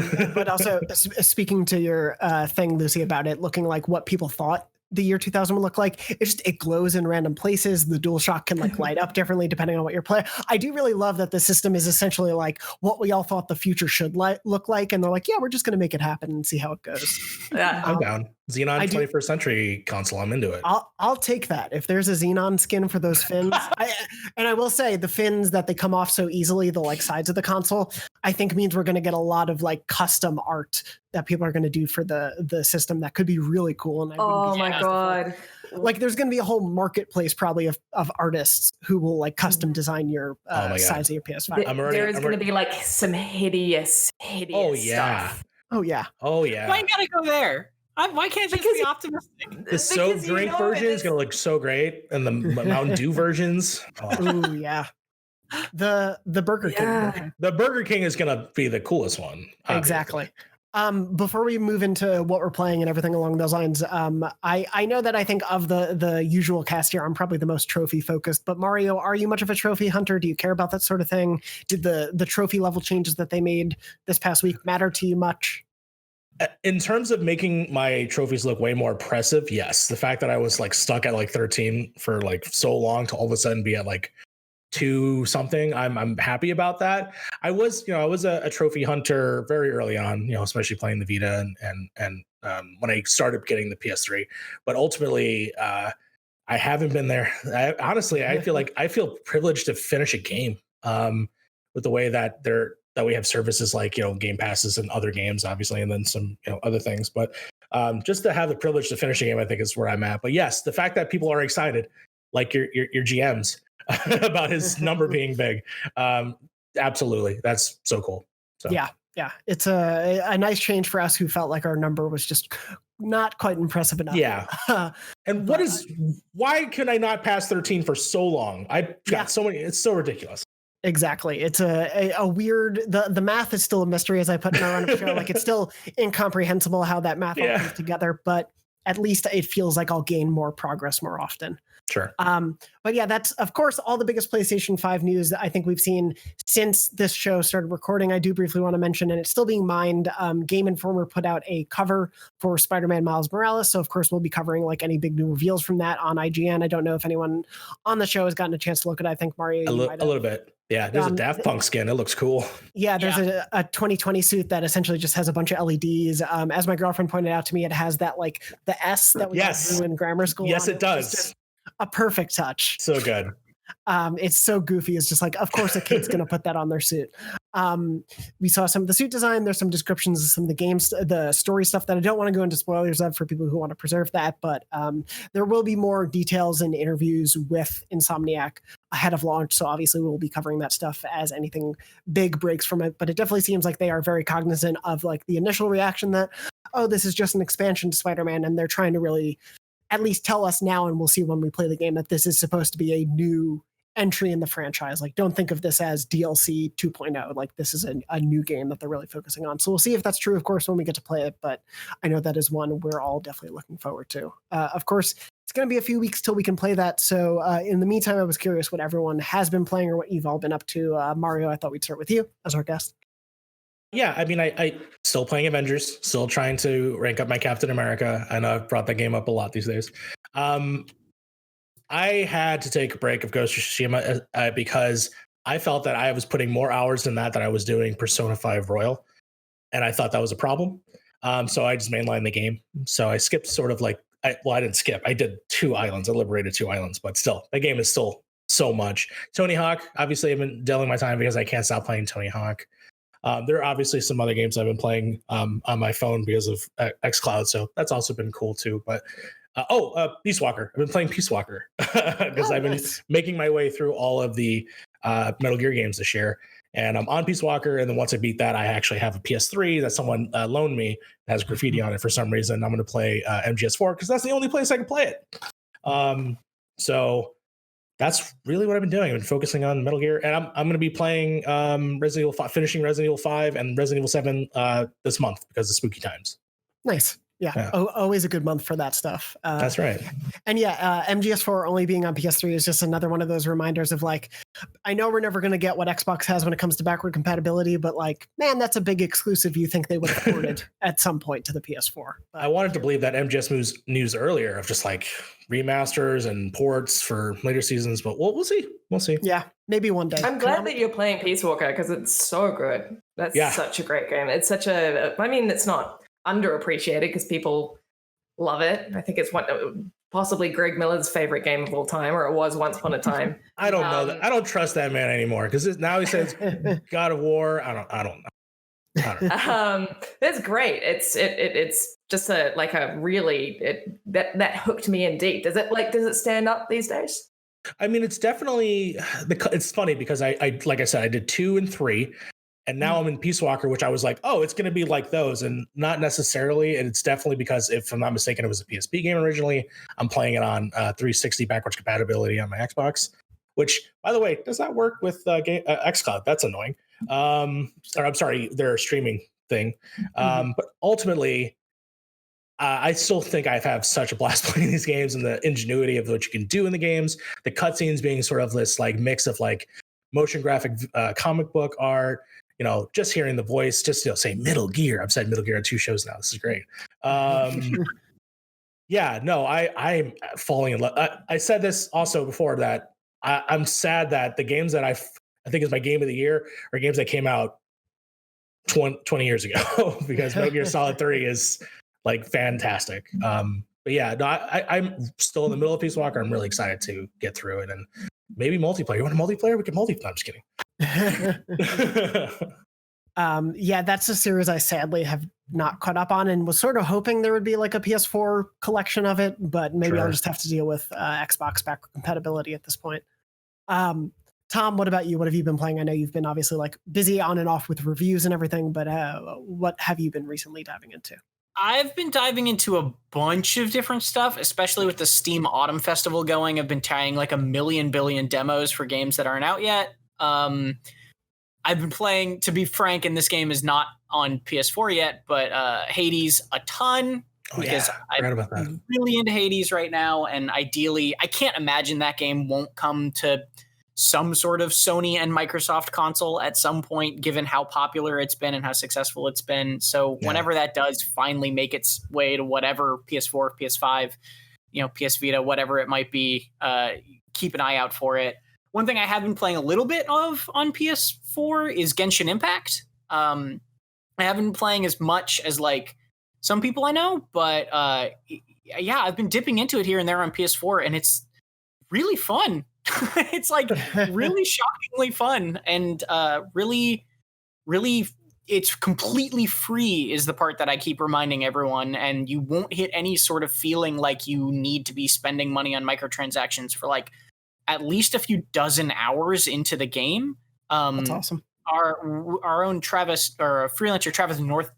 D: saying.
A: But also speaking to your thing, Lucy, about it looking like what people thought the year 2000 would look like, it glows in random places. The DualShock can like light up differently depending on what you're playing. I do really love that the system is essentially like what we all thought the future should look like, and they're like, yeah, we're just going to make it happen and see how it goes.
D: I'm down. Xenon 21st century console, I'm into it.
A: I'll take that if there's a Xenon skin for those fins. And I will say the fins that they come off so easily, the like sides of the console, I think means we're going to get a lot of like custom art that people are going to do for the system that could be really cool. And
B: my god,
A: like there's going to be a whole marketplace probably of artists who will like custom design your size of your PS5.
B: There is going to be like some hideous stuff.
A: Oh yeah.
C: Why gotta go there? Why can't you be optimistic?
D: The soap drink version is going to look so great, and the Mountain Dew versions.
A: Oh yeah. The Burger King version.
D: The Burger King is going to be the coolest one.
A: Exactly. Before we move into what we're playing and everything along those lines, I know that I think of the usual cast here, I'm probably the most trophy focused, but Mario, are you much of a trophy hunter? Do you care about that sort of thing? Did the trophy level changes that they made this past week matter to you much?
D: In terms of making my trophies look way more impressive, yes. The fact that I was like stuck at like 13 for like so long to all of a sudden be at like 2 something, I'm happy about that. I was a trophy hunter very early on, especially playing the Vita and when I started getting the PS3. But ultimately, I haven't been there. I feel privileged to finish a game with the way that we have services like Game Passes and other games, obviously, and then some other things. But just to have the privilege to finish a game, I think is where I'm at. But yes, the fact that people are excited, like your GMs, about his number being big, absolutely, that's so cool. So. Yeah,
A: it's a nice change for us who felt like our number was just not quite impressive enough.
D: Yeah. And why can I not pass 13 for so long? I got so many. It's so ridiculous.
A: Exactly. It's a weird, the math is still a mystery, as I put in our run-up show. Like it's still incomprehensible how that math all comes together, but at least it feels like I'll gain more progress more often.
D: Sure.
A: But yeah, that's of course all the biggest PlayStation 5 news that I think we've seen since this show started recording. I do briefly want to mention, and it's still being mined. Game Informer put out a cover for Spider-Man Miles Morales, so of course we'll be covering like any big new reveals from that on IGN. I don't know if anyone on the show has gotten a chance to look at it. I think Mario,
D: a little bit. Yeah, there's a Daft Punk skin. It looks cool.
A: Yeah, there's a 2020 suit that essentially just has a bunch of LEDs. As my girlfriend pointed out to me, it has that like the S that we drew in grammar school.
D: Yes, it does.
A: A perfect touch.
D: So good.
A: It's so goofy. It's just like, of course, a kid's going to put that on their suit. We saw some of the suit design. There's some descriptions of some of the games, the story stuff that I don't want to go into spoilers of for people who want to preserve that. But there will be more details and interviews with Insomniac ahead of launch. So obviously we'll be covering that stuff as anything big breaks from it. But it definitely seems like they are very cognizant of like the initial reaction that, oh, this is just an expansion to Spider-Man, and they're trying to really at least tell us now, and we'll see when we play the game, that this is supposed to be a new entry in the franchise. Like, don't think of this as DLC 2.0. Like, this is a new game that they're really focusing on. So we'll see if that's true, of course, when we get to play it. But I know that is one we're all definitely looking forward to. Of course, it's going to be a few weeks till we can play that. So in the meantime, I was curious what everyone has been playing or what you've all been up to. Mario, I thought we'd start with you as our guest.
D: Yeah, I mean, I still playing Avengers, still trying to rank up my Captain America. I know I've brought that game up a lot these days. I had to take a break of Ghost of Tsushima because I felt that I was putting more hours in that than I was doing Persona 5 Royal, and I thought that was a problem. So I just mainlined the game. So I skipped sort of like, I didn't skip. I did 2 islands. I liberated 2 islands, but still, the game is still so much. Tony Hawk, obviously, I've been dealing my time because I can't stop playing Tony Hawk. There are obviously some other games I've been playing on my phone because of xCloud, so that's also been cool too. But Peace Walker. I've been playing Peace Walker because I've been making my way through all of the Metal Gear games this year. And I'm on Peace Walker, and then once I beat that, I actually have a PS3 that someone loaned me that has graffiti on it for some reason. I'm going to play MGS4 because that's the only place I can play it. So that's really what I've been doing. I've been focusing on Metal Gear, and I'm going to be playing Resident Evil 5, finishing Resident Evil 5 and Resident Evil 7 this month because of spooky times.
A: Nice. Yeah. Always a good month for that stuff.
D: That's right.
A: And yeah, MGS4 only being on PS3 is just another one of those reminders of like, I know we're never going to get what Xbox has when it comes to backward compatibility, but like, man, that's a big exclusive you think they would have ported at some point to the PS4. But,
D: I wanted to believe that MGS news earlier of just like remasters and ports for later seasons, but we'll see. We'll see.
A: Yeah, maybe one day.
B: I'm glad that you're playing Peace Walker because it's so good. That's such a great game. It's such it's not underappreciated because people love it. I think it's possibly Greg Miller's favorite game of all time, or it was once upon a time.
D: I don't know that. I don't trust that man anymore because now he says God of War. I don't know.
B: That's great. It's just that hooked me in deep. Does it stand up these days?
D: I mean, it's definitely it's funny because I like I said, I did 2 and 3. And now I'm in Peace Walker, which I was like, oh, it's going to be like those. And not necessarily. And it's definitely because, if I'm not mistaken, it was a PSP game originally. I'm playing it on 360 backwards compatibility on my Xbox, which, by the way, does not work with xCloud. That's annoying. Or I'm sorry, their streaming thing. But ultimately, I still think I have such a blast playing these games, and the ingenuity of what you can do in the games. The cutscenes being sort of this like mix of like motion graphic comic book art. You know, just hearing the voice, just say Metal Gear. I've said Metal Gear on 2 shows now. This is great. Yeah, no, I'm falling in love. I said this also before that I'm sad that the games that I think is my game of the year are games that came out 20 years ago because Metal Gear Solid 3 is like fantastic. But yeah, no, I'm still in the middle of Peace Walker. I'm really excited to get through it and maybe multiplayer. You want a multiplayer? We can multiplayer. I'm just kidding.
A: Yeah, that's a series I sadly have not caught up on and was sort of hoping there would be like a PS4 collection of it, but maybe I'll just have to deal with Xbox backward compatibility at this point. Tom, what about you? What have you been playing? I know you've been obviously like busy on and off with reviews and everything, but what have you been recently diving into?
C: I've been diving into a bunch of different stuff, especially with the Steam Autumn Festival going. I've been trying like a million billion demos for games that aren't out yet. I've been playing, to be frank, and this game is not on PS4 yet, but Hades a ton. Because I'm really into Hades right now, and ideally, I can't imagine that game won't come to some sort of Sony and Microsoft console at some point, given how popular it's been and how successful it's been. So whenever that does finally make its way to whatever PS4, PS5, PS Vita, whatever it might be, keep an eye out for it. One thing I have been playing a little bit of on PS4 is Genshin Impact. I haven't been playing as much as like some people I know, but yeah, I've been dipping into it here and there on PS4, and it's really fun. It's like really shockingly fun, and really, it's completely free is the part that I keep reminding everyone, and you won't hit any sort of feeling like you need to be spending money on microtransactions for like at least a few dozen hours into the game.
A: That's awesome.
C: Our own Travis, or freelancer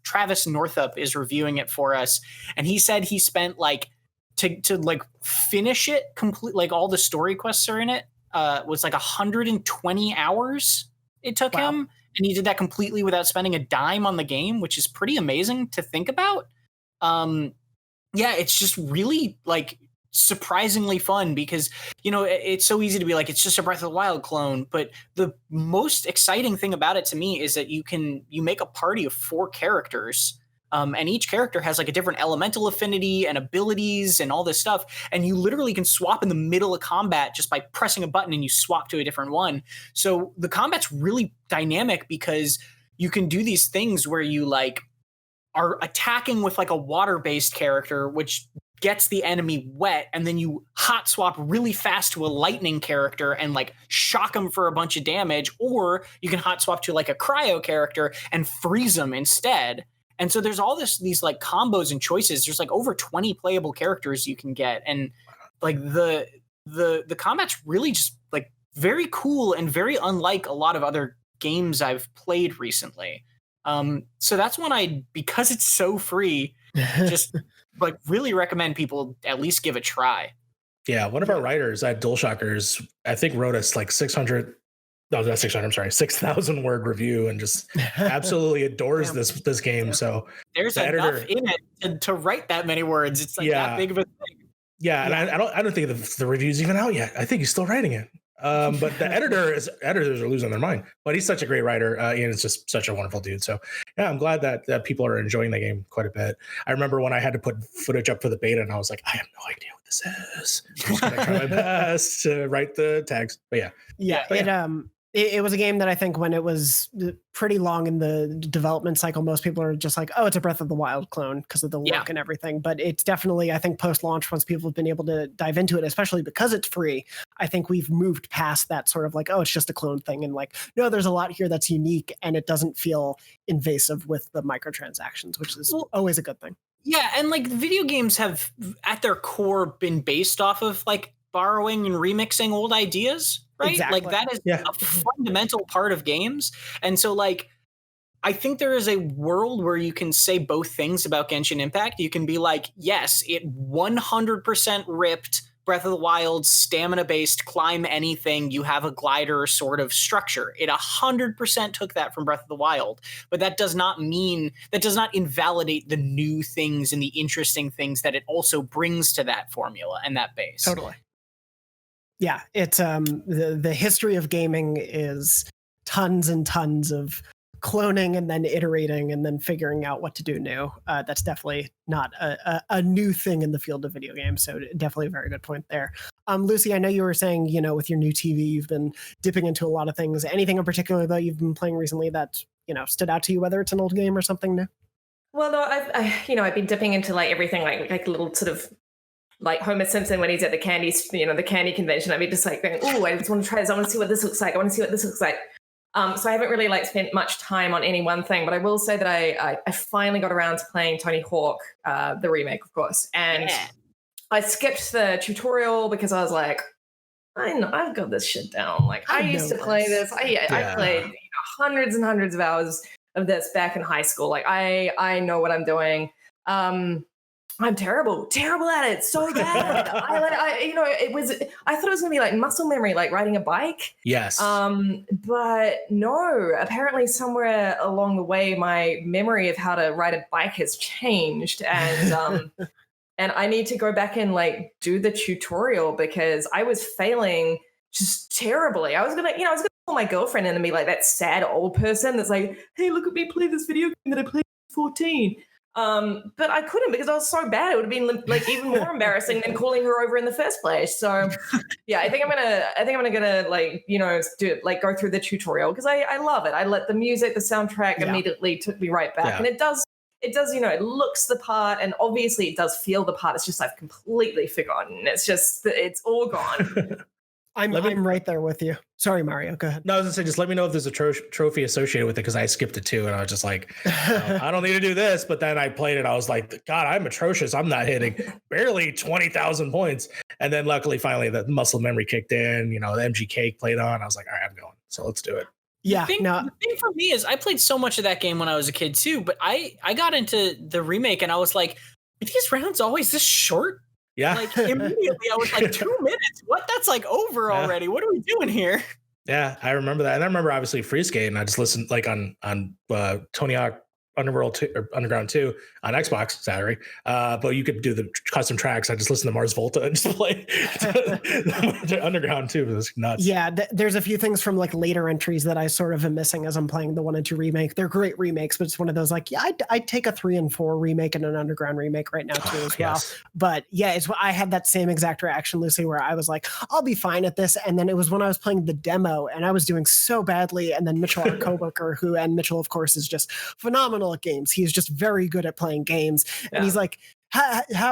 C: Travis Northup, is reviewing it for us, and he said he spent like to like finish it complete, like all the story quests are in it, was like 120 hours it took him, and he did that completely without spending a dime on the game, which is pretty amazing to think about. Yeah, it's just really like surprisingly fun because, you know, it's so easy to be like, it's just a Breath of the Wild clone. But the most exciting thing about it to me is that you make a party of 4 characters. And each character has like a different elemental affinity and abilities and all this stuff. And you literally can swap in the middle of combat just by pressing a button and you swap to a different one. So the combat's really dynamic because you can do these things where you like are attacking with like a water-based character, which gets the enemy wet, and then you hot swap really fast to a lightning character and like shock them for a bunch of damage, or you can hot swap to like a cryo character and freeze them instead. And so there's all these like combos and choices. There's like over 20 playable characters you can get, and like the combat's really just like very cool and very unlike a lot of other games I've played recently. So that's one because it's so free, just like really recommend people at least give a try.
D: Yeah, one of our writers at DualShockers, I think, wrote us like 6,000 word review and just absolutely adores this game. So
C: there's enough in it to write that many words. It's like that big of a thing.
D: Yeah, and I don't think the review's even out yet. I think he's still writing it. But the editors are losing their mind. But he's such a great writer, and it's just such a wonderful dude. So yeah, I'm glad that people are enjoying the game quite a bit. I remember when I had to put footage up for the beta, and I was like, I have no idea what this is. I'm just gonna try my best to write the tags. But
A: it was a game that I think when it was pretty long in the development cycle, most people are just like, oh, it's a Breath of the Wild clone because of the look and everything. But it's definitely, I think, post-launch, once people have been able to dive into it, especially because it's free, I think we've moved past that sort of like, oh, it's just a clone thing. And like, no, there's a lot here that's unique, and it doesn't feel invasive with the microtransactions, which is always a good thing.
C: Yeah, and like video games have at their core been based off of like borrowing and remixing old ideas. Right?
A: Exactly.
C: Like that is a fundamental part of games. And so like, I think there is a world where you can say both things about Genshin Impact. You can be like, yes, it 100% ripped Breath of the Wild stamina-based climb anything. You have a glider sort of structure. It 100% took that from Breath of the Wild. But that does not invalidate the new things and the interesting things that it also brings to that formula and that base.
A: Totally. Yeah, it's the history of gaming is tons and tons of cloning and then iterating and then figuring out what to do new. That's definitely not a new thing in the field of video games. So definitely a very good point there. Lucy, I know you were saying, you know, with your new TV, you've been dipping into a lot of things. Anything in particular that you've been playing recently that, you know, stood out to you, whether it's an old game or something new?
B: Well, no, I've been dipping into like everything, like little sort of like Homer Simpson when he's at the candy, the candy convention. I'd be just like going, oh, I just want to try this. I want to see what this looks like. So I haven't really like spent much time on any one thing, but I will say that I finally got around to playing Tony Hawk, the remake, of course. And I skipped the tutorial because I was like, I know I've got this shit down. Like I used to play this. I played hundreds and hundreds of hours of this back in high school. Like I know what I'm doing. I'm terrible at it. So bad. I thought it was gonna be like muscle memory, like riding a bike.
D: Yes.
B: But no, apparently somewhere along the way, my memory of how to ride a bike has changed. And, and I need to go back and like do the tutorial because I was failing just terribly. I was gonna call my girlfriend and be like that sad old person that's like, hey, look at me play this video game that I played at 14. But I couldn't because I was so bad. It would have been like even more embarrassing than calling her over in the first place. So yeah, I think I'm gonna like, do like go through the tutorial because I love it. I let the music, the soundtrack immediately took me right back. And it does, it looks the part, and obviously it does feel the part. It's just I've completely forgotten. It's just, it's all gone.
A: I'm right there with you. Sorry, Mario. Go ahead.
D: No, I was gonna say, just let me know if there's a trophy associated with it, because I skipped it too, and I was just like, I don't need to do this. But then I played it. I was like, God, I'm atrocious. I'm not hitting barely 20,000 points. And then luckily, finally, the muscle memory kicked in. The MG Cake played on. I was like, all right, I'm going. So let's do it.
A: Yeah.
C: The thing for me is I played so much of that game when I was a kid too, but I got into the remake and I was like, are these rounds always this short?
D: Yeah.
C: Like immediately I was like 2 minutes. What? That's like over already. What are we doing here?
D: Yeah, I remember that. And I remember obviously Free Skate, and I just listened like on Tony Hawk Underground 2 on Xbox Saturday. But you could do the custom tracks. I just listened to Mars Volta and just play Underground 2. It was nuts.
A: Yeah, there's a few things from like later entries that I sort of am missing as I'm playing the 1 and 2 remake. They're great remakes, but it's one of those like, yeah, I'd take a 3 and 4 remake and an Underground remake right now too as well.
D: Yes.
A: But yeah, I had that same exact reaction, Lucy, where I was like, I'll be fine at this. And then it was when I was playing the demo and I was doing so badly. And then Mitchell, our coworker, and Mitchell, of course, is just phenomenal at games. He's just very good at playing games. Yeah. And he's like,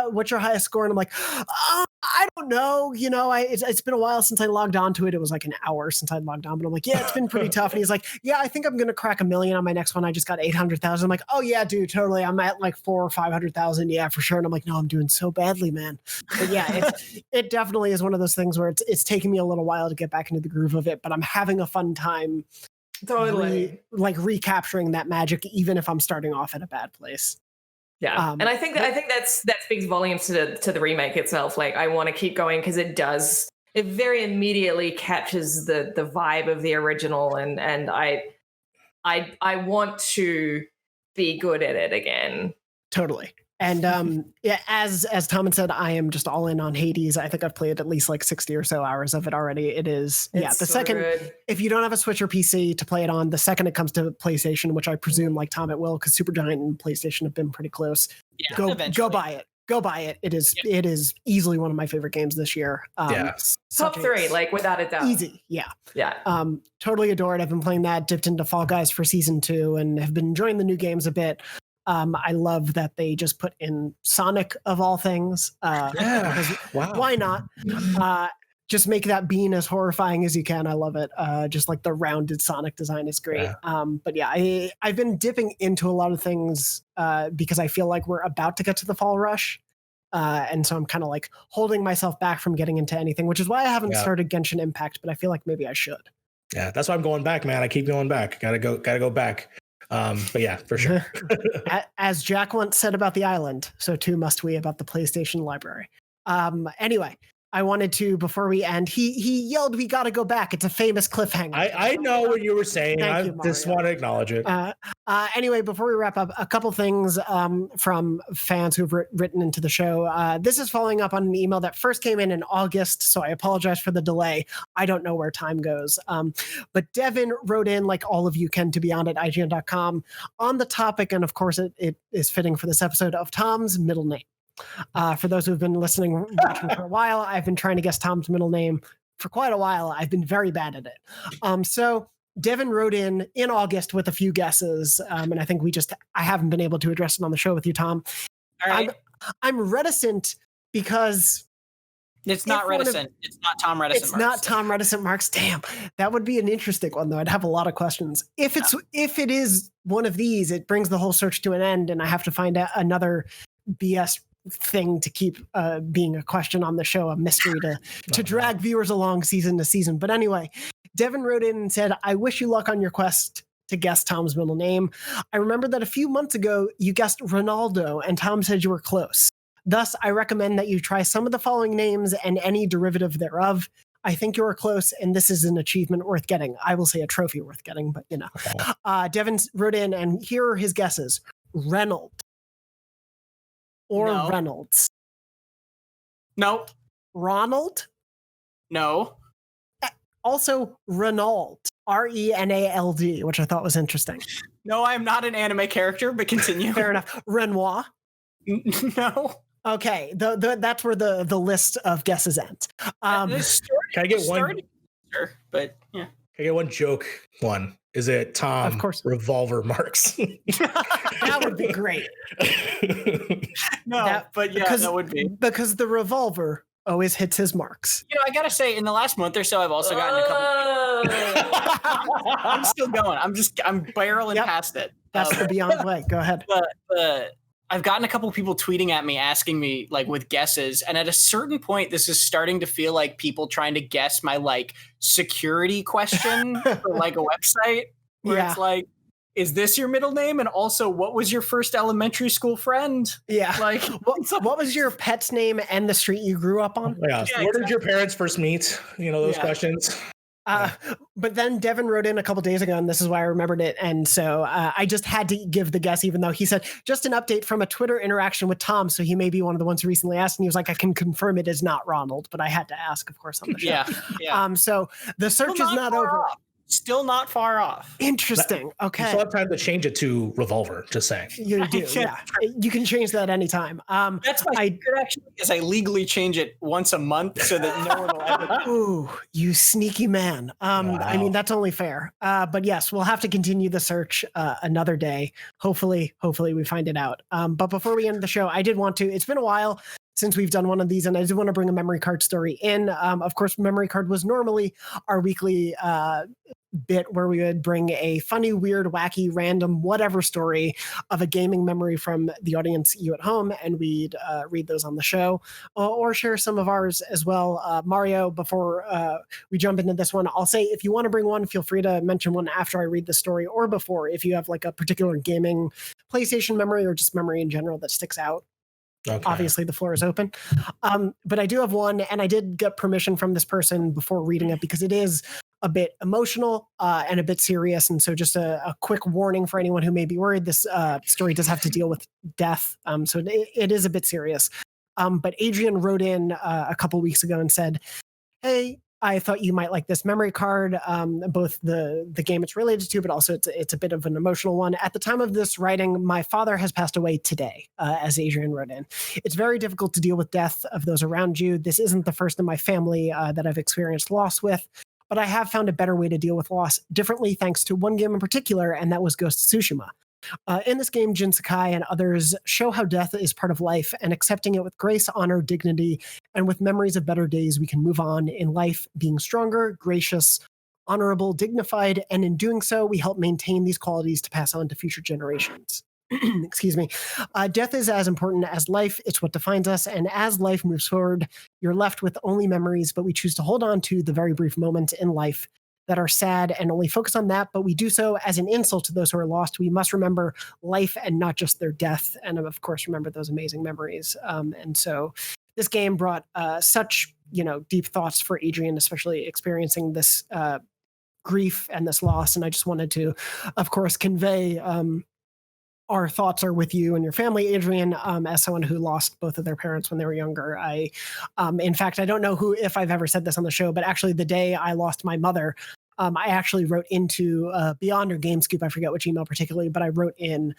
A: what's your highest score? And I'm like, I don't know. It's been a while since I logged on to it. It was like an hour since I logged on, but I'm like, yeah, it's been pretty tough. And he's like, yeah, I think I'm going to crack 1 million on my next one. I just got 800,000. I'm like, oh yeah, dude, totally. I'm at like 400,000 or 500,000. Yeah, for sure. And I'm like, no, I'm doing so badly, man. But yeah, it definitely is one of those things where it's taking me a little while to get back into the groove of it, but I'm having a fun time.
B: Totally.
A: Recapturing that magic, even if I'm starting off at a bad place.
B: Yeah. And I think that speaks volumes to the remake itself. Like, I want to keep going because it very immediately captures the vibe of the original, and I want to be good at it again.
A: Totally. And yeah, as Tom had said, I am just all in on Hades. I think I've played at least like 60 or so hours of it already. It's the so second good. If you don't have a Switch or PC to play it on, the second it comes to PlayStation, which I presume like Tom it will, because Supergiant and PlayStation have been pretty close. Yeah, go buy it. Go buy it. It is easily one of my favorite games this year.
B: Top 3, like without a doubt.
A: Easy. Yeah.
B: Yeah.
A: Totally adore it. I've been playing that, dipped into Fall Guys for season 2 and have been enjoying the new games a bit. I love that they just put in Sonic of all things. Because
D: wow.
A: Why not? Just make that bean as horrifying as you can. I love it. Just like the rounded Sonic design is great. Yeah. But yeah, I've been dipping into a lot of things because I feel like we're about to get to the fall rush. And so I'm kind of like holding myself back from getting into anything, which is why I haven't started Genshin Impact, but I feel like maybe I should.
D: Yeah, that's why I'm going back, man. I keep going back. Gotta go back. But yeah, for sure.
A: As Jack once said about the island, so too must we about the PlayStation library. Anyway, I wanted to, before we end, he yelled, "We got to go back." It's a famous cliffhanger.
D: I know what you were saying. I just want to acknowledge it.
A: Anyway, before we wrap up, a couple things from fans who've written into the show. This is following up on an email that first came in August, so I apologize for the delay. I don't know where time goes. But Devin wrote in, like all of you can, to beyond at IGN.com, on the topic, and of course it is fitting for this episode, of Tom's middle name. For those who've been watching for a while, I've been trying to guess Tom's middle name for quite a while. I've been very bad at it. So Devin wrote in August with a few guesses, and I think I haven't been able to address it on the show with you, Tom.
C: All right.
A: I'm reticent because
C: it's not reticent. It's not Tom Reticent.
A: It's not Tom Reticent Marks. Damn, that would be an interesting one, though. I'd have a lot of questions. If it is one of these, it brings the whole search to an end, and I have to find out another BS thing to keep being a question on the show, a mystery to drag viewers along season to season. But anyway, Devin wrote in and said, "I wish you luck on your quest to guess Tom's middle name. I remember that a few months ago you guessed Ronaldo and Tom said you were close. Thus, I recommend that you try some of the following names and any derivative thereof. I think you are close, and this is an achievement worth getting. I will say a trophy worth getting, but you know." Devin wrote in, and here are his guesses: Reynolds. Or no. Reynolds.
C: No.
A: Ronald?
C: No.
A: Also, Renald. Renald, which I thought was interesting.
C: No, I'm not an anime character, but continue.
A: Fair enough. Renoir?
C: No.
A: Okay, that's where the list of guesses ends.
D: Can I get one?
C: Sure, but yeah.
D: Can I get one joke? One. Is it Tom?
A: Of course.
D: Revolver Marks?
A: That would be great.
C: No, but yeah, that would be.
A: Because the revolver always hits his marks.
C: I gotta say, in the last month or so, I've also gotten a couple. I'm still going. I'm barreling past it.
A: That's the beyond way. Go ahead.
C: I've gotten a couple people tweeting at me, asking me like with guesses, and at a certain point, this is starting to feel like people trying to guess my like security question for like a website, where it's like, is this your middle name? And also, what was your first elementary school friend?
A: Yeah.
C: Like,
A: what was your pet's name and the street you grew up on?
D: Yeah. Where did your parents first meet? Those questions.
A: But then Devin wrote in a couple days ago, and this is why I remembered it. And so I just had to give the guess, even though he said, just an update from a Twitter interaction with Tom. So he may be one of the ones who recently asked. And he was like, I can confirm it is not Ronald, but I had to ask, of course, on the show.
C: Yeah.
A: So the search is not over.
C: Still not far off.
A: Interesting. Okay.
D: You still have time to change it to Revolver, just saying.
A: You do, yeah. You can change that anytime.
C: That's my secret, actually, is I legally change it once a month so that no one will ever.
A: Ooh, you sneaky man.
D: Wow.
A: I mean, that's only fair. But yes, we'll have to continue the search another day. Hopefully we find it out. But before we end the show, I did want to, it's been a while since we've done one of these, and I did want to bring a memory card story in. Of course, memory card was normally our weekly bit where we would bring a funny, weird, wacky, random, whatever story of a gaming memory from the audience, you at home, and we'd read those on the show or share some of ours as well. Mario, before we jump into this one, I'll say if you want to bring one, feel free to mention one after I read the story or before, if you have like a particular gaming PlayStation memory or just memory in general that sticks out. Okay. Obviously, the floor is open. But I do have one, and I did get permission from this person before reading it because it is a bit emotional and a bit serious. And so just a quick warning for anyone who may be worried, this story does have to deal with death. So it is a bit serious. But Adrian wrote in a couple weeks ago and said, hey, I thought you might like this memory card, both the game it's related to, but also it's a bit of an emotional one. At the time of this writing, my father has passed away today, as Adrian wrote in. It's very difficult to deal with death of those around you. This isn't the first in my family that I've experienced loss with, but I have found a better way to deal with loss differently thanks to one game in particular, and that was Ghost of Tsushima. In this game, Jin Sakai and others show how death is part of life, and accepting it with grace, honor, dignity, and with memories of better days, we can move on in life, being stronger, gracious, honorable, dignified, and in doing so, we help maintain these qualities to pass on to future generations. Excuse me. Death is as important as life. It's what defines us, and as life moves forward, you're left with only memories, but we choose to hold on to the very brief moments in life that are sad and only focus on that, but we do so as an insult to those who are lost. We must remember life and not just their death, and of course remember those amazing memories. And so this game brought such deep thoughts for Adrian, especially experiencing this grief and this loss. And I just wanted to, of course, convey our thoughts are with you and your family, Adrian, as someone who lost both of their parents when they were younger. In fact, I don't know if I've ever said this on the show, but actually the day I lost my mother, I actually wrote into Beyond or GameScoop, I forget which email particularly, but I wrote in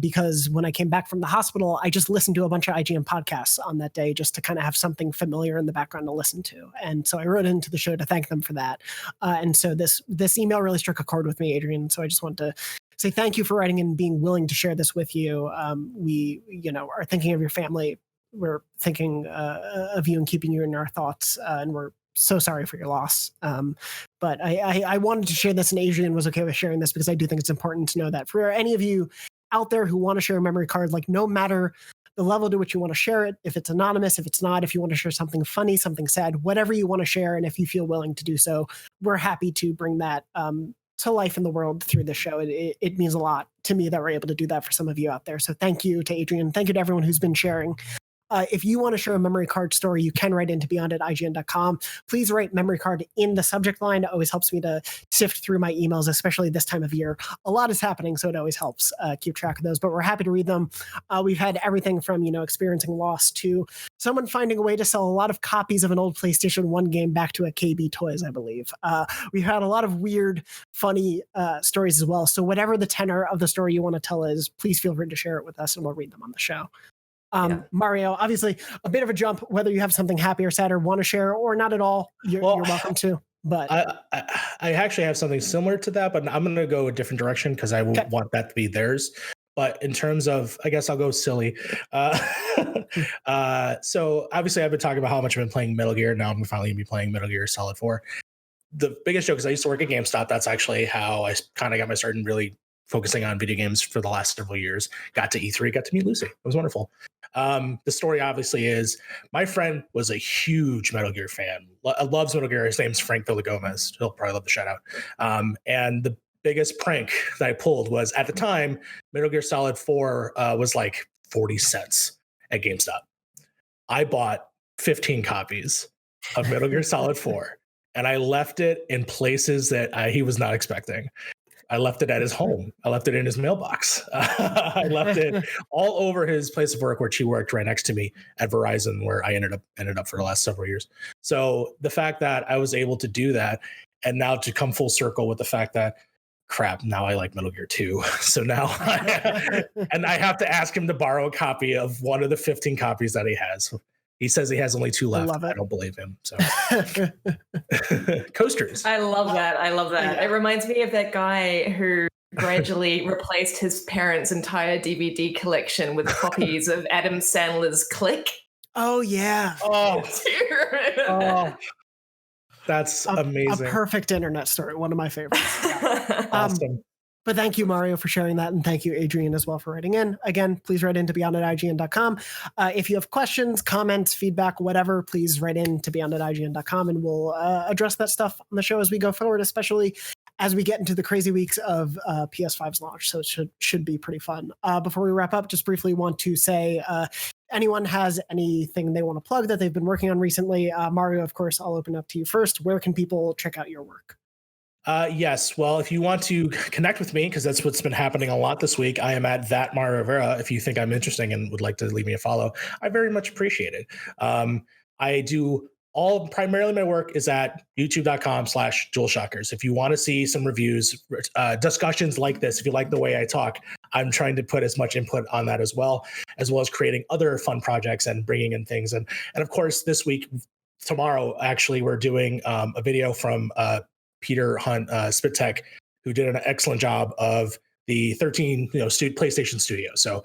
A: because when I came back from the hospital, I just listened to a bunch of IGN podcasts on that day just to kind of have something familiar in the background to listen to. And so I wrote into the show to thank them for that. And so this email really struck a chord with me, Adrian. So I just want to say thank you for writing and being willing to share this with you. We, are thinking of your family. We're thinking of you and keeping you in our thoughts, and we're so sorry for your loss. But I wanted to share this, and Adrian was okay with sharing this because I do think it's important to know that for any of you out there who want to share a memory card, like no matter the level to which you want to share it, if it's anonymous, if it's not, if you want to share something funny, something sad, whatever you want to share, and if you feel willing to do so, we're happy to bring that to life in the world through the show. It means a lot to me that we're able to do that for some of you out there. So thank you to Adrian. Thank you to everyone who's been sharing. If you want to share a memory card story, you can write into beyond@ign.com. Please write memory card in the subject line. It always helps me to sift through my emails, especially this time of year. A lot is happening, so it always helps keep track of those, but we're happy to read them. We've had everything from, experiencing loss to someone finding a way to sell a lot of copies of an old PlayStation 1 game back to a KB Toys, I believe. We've had a lot of weird, funny stories as well. So whatever the tenor of the story you want to tell is, please feel free to share it with us and we'll read them on the show. Mario, obviously a bit of a jump, whether you have something happy or sad or want to share or not at all, you're welcome to. But
D: I actually have something similar to that, but I'm going to go a different direction because I want that to be theirs. But in terms of, I guess I'll go silly. So obviously I've been talking about how much I've been playing Metal Gear. Now I'm finally going to be playing Metal Gear Solid 4. The biggest joke is I used to work at GameStop. That's actually how I kind of got my start in really focusing on video games for the last several years. Got to E3, got to meet Lucy. It was wonderful. The story obviously is my friend was a huge Metal Gear fan. Loves Metal Gear. His name's Frank Villagomez. He'll probably love the shout out. And the biggest prank that I pulled was at the time, Metal Gear Solid 4 was like 40 cents at GameStop. I bought 15 copies of Metal Gear Solid 4 and I left it in places that he was not expecting. I left it at his home. I left it in his mailbox. I left it all over his place of work, where she worked right next to me at Verizon, where I ended up for the last several years. So the fact that I was able to do that, and now to come full circle with the fact that, crap, now I like Metal Gear 2. So now and I have to ask him to borrow a copy of one of the 15 copies that he has. He says he has only 2 left. I don't believe him. So coasters.
B: I love that. Yeah. It reminds me of that guy who gradually replaced his parents' entire DVD collection with copies of Adam Sandler's Click.
A: Oh yeah.
D: Oh, that's amazing.
A: A perfect internet story. One of my favorites.
D: Awesome.
A: But thank you, Mario, for sharing that. And thank you, Adrian, as well, for writing in. Again, please write in to beyond@ign.com. If you have questions, comments, feedback, whatever, please write in to beyond@ign.com, and we'll address that stuff on the show as we go forward, especially as we get into the crazy weeks of PS5's launch. So it should be pretty fun. Before we wrap up, just briefly want to say, anyone has anything they want to plug that they've been working on recently, Mario, of course, I'll open up to you first. Where can people check out your work?
D: Yes. Well, if you want to connect with me, because that's what's been happening a lot this week, I am at that Mario Rivera. If you think I'm interesting and would like to leave me a follow, I very much appreciate it. I do primarily my work is at youtube.com/DualShockers. If you want to see some reviews, discussions like this, if you like the way I talk, I'm trying to put as much input on that as well as creating other fun projects and bringing in things. And of course, this week, tomorrow, actually, we're doing a video from Peter Hunt, SpitTech, who did an excellent job of the 13, PlayStation Studio. So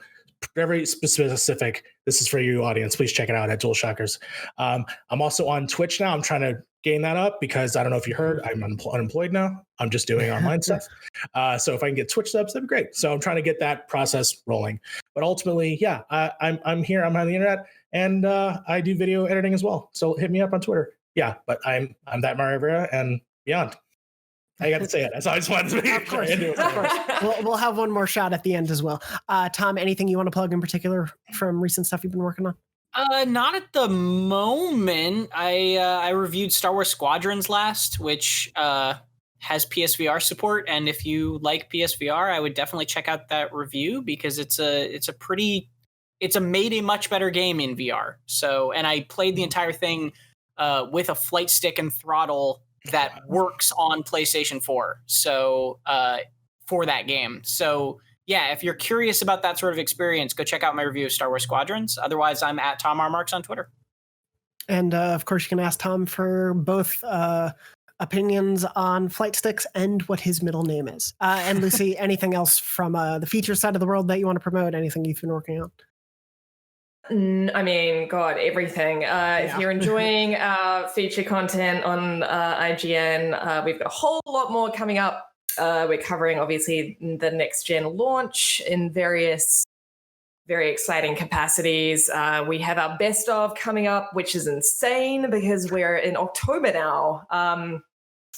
D: very specific. This is for you, audience. Please check it out at DualShockers. I'm also on Twitch now. I'm trying to gain that up because I don't know if you heard, I'm unemployed now. I'm just doing online stuff. So if I can get Twitch subs, that'd be great. So I'm trying to get that process rolling. But ultimately, yeah, I'm here. I'm on the internet, and I do video editing as well. So hit me up on Twitter. Yeah, but I'm that Mario Rivera and beyond. I got to say it. So I just wanted to be
A: Of course. We'll have one more shot at the end as well. Tom, anything you want to plug in particular from recent stuff you've been working on?
C: Not at the moment. I reviewed Star Wars Squadrons last, which has PSVR support, and if you like PSVR, I would definitely check out that review because it's made a much better game in VR. So, and I played the entire thing with a flight stick and throttle that works on PlayStation 4. So for that game. So yeah, if you're curious about that sort of experience, go check out my review of Star Wars Squadrons. Otherwise, I'm at Tom R. Marks on Twitter. And
A: of course, you can ask Tom for both opinions on flight sticks and what his middle name is. And Lucy, anything else from the feature side of the world that you want to promote? Anything you've been working on?
B: I mean, God, everything. If you're enjoying our feature content on IGN, we've got a whole lot more coming up. We're covering, obviously, the next-gen launch in various very exciting capacities. We have our best of coming up, which is insane because we're in October now.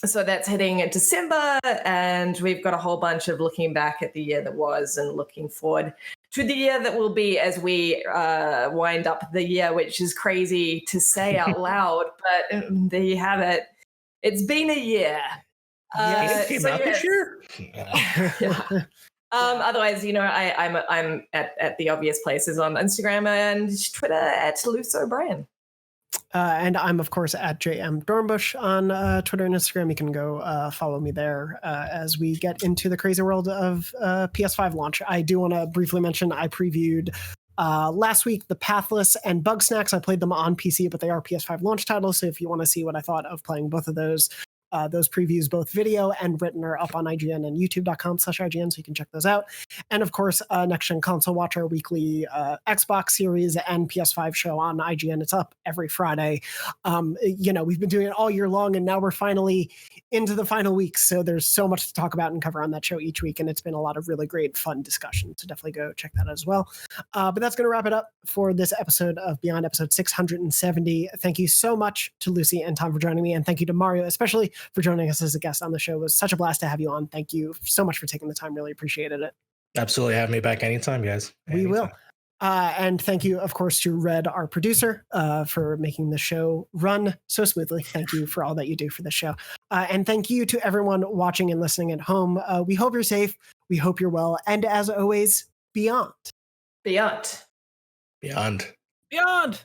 B: So that's hitting in December, and we've got a whole bunch of looking back at the year that was and looking forward to the year that will be as we wind up the year, which is crazy to say out loud, but there you have it. It's been a year.
D: It came out this year?
B: Yeah. Otherwise, I'm at the obvious places on Instagram and Twitter at Luce O'Brien.
A: And I'm, of course, at JM Dornbush on Twitter and Instagram. You can go follow me there as we get into the crazy world of PS5 launch. I do want to briefly mention I previewed last week the Pathless and Bug Snacks. I played them on PC, but they are PS5 launch titles. So if you want to see what I thought of playing both of those Those previews, both video and written, are up on IGN and youtube.com/IGN, so you can check those out. And of course, Next Gen Console Watch, our weekly Xbox Series and PS5 show on IGN. It's up every Friday. We've been doing it all year long, and now we're finally into the final weeks. So there's so much to talk about and cover on that show each week, and it's been a lot of really great, fun discussion. So definitely go check that out as well. But that's going to wrap it up for this episode of Beyond, episode 670. Thank you so much to Lucy and Tom for joining me, and thank you to Mario, especially for joining us as a guest on the show. It was such a blast to have you on. Thank you so much for taking the time. Really appreciated it.
D: Absolutely. Have me back anytime, guys.
A: We will. And thank you, of course, to Red, our producer, for making the show run so smoothly. Thank you for all that you do for the show. And thank you to everyone watching and listening at home. We hope you're safe. We hope you're well. And as always, beyond.
B: Beyond.
D: Beyond.
C: Beyond.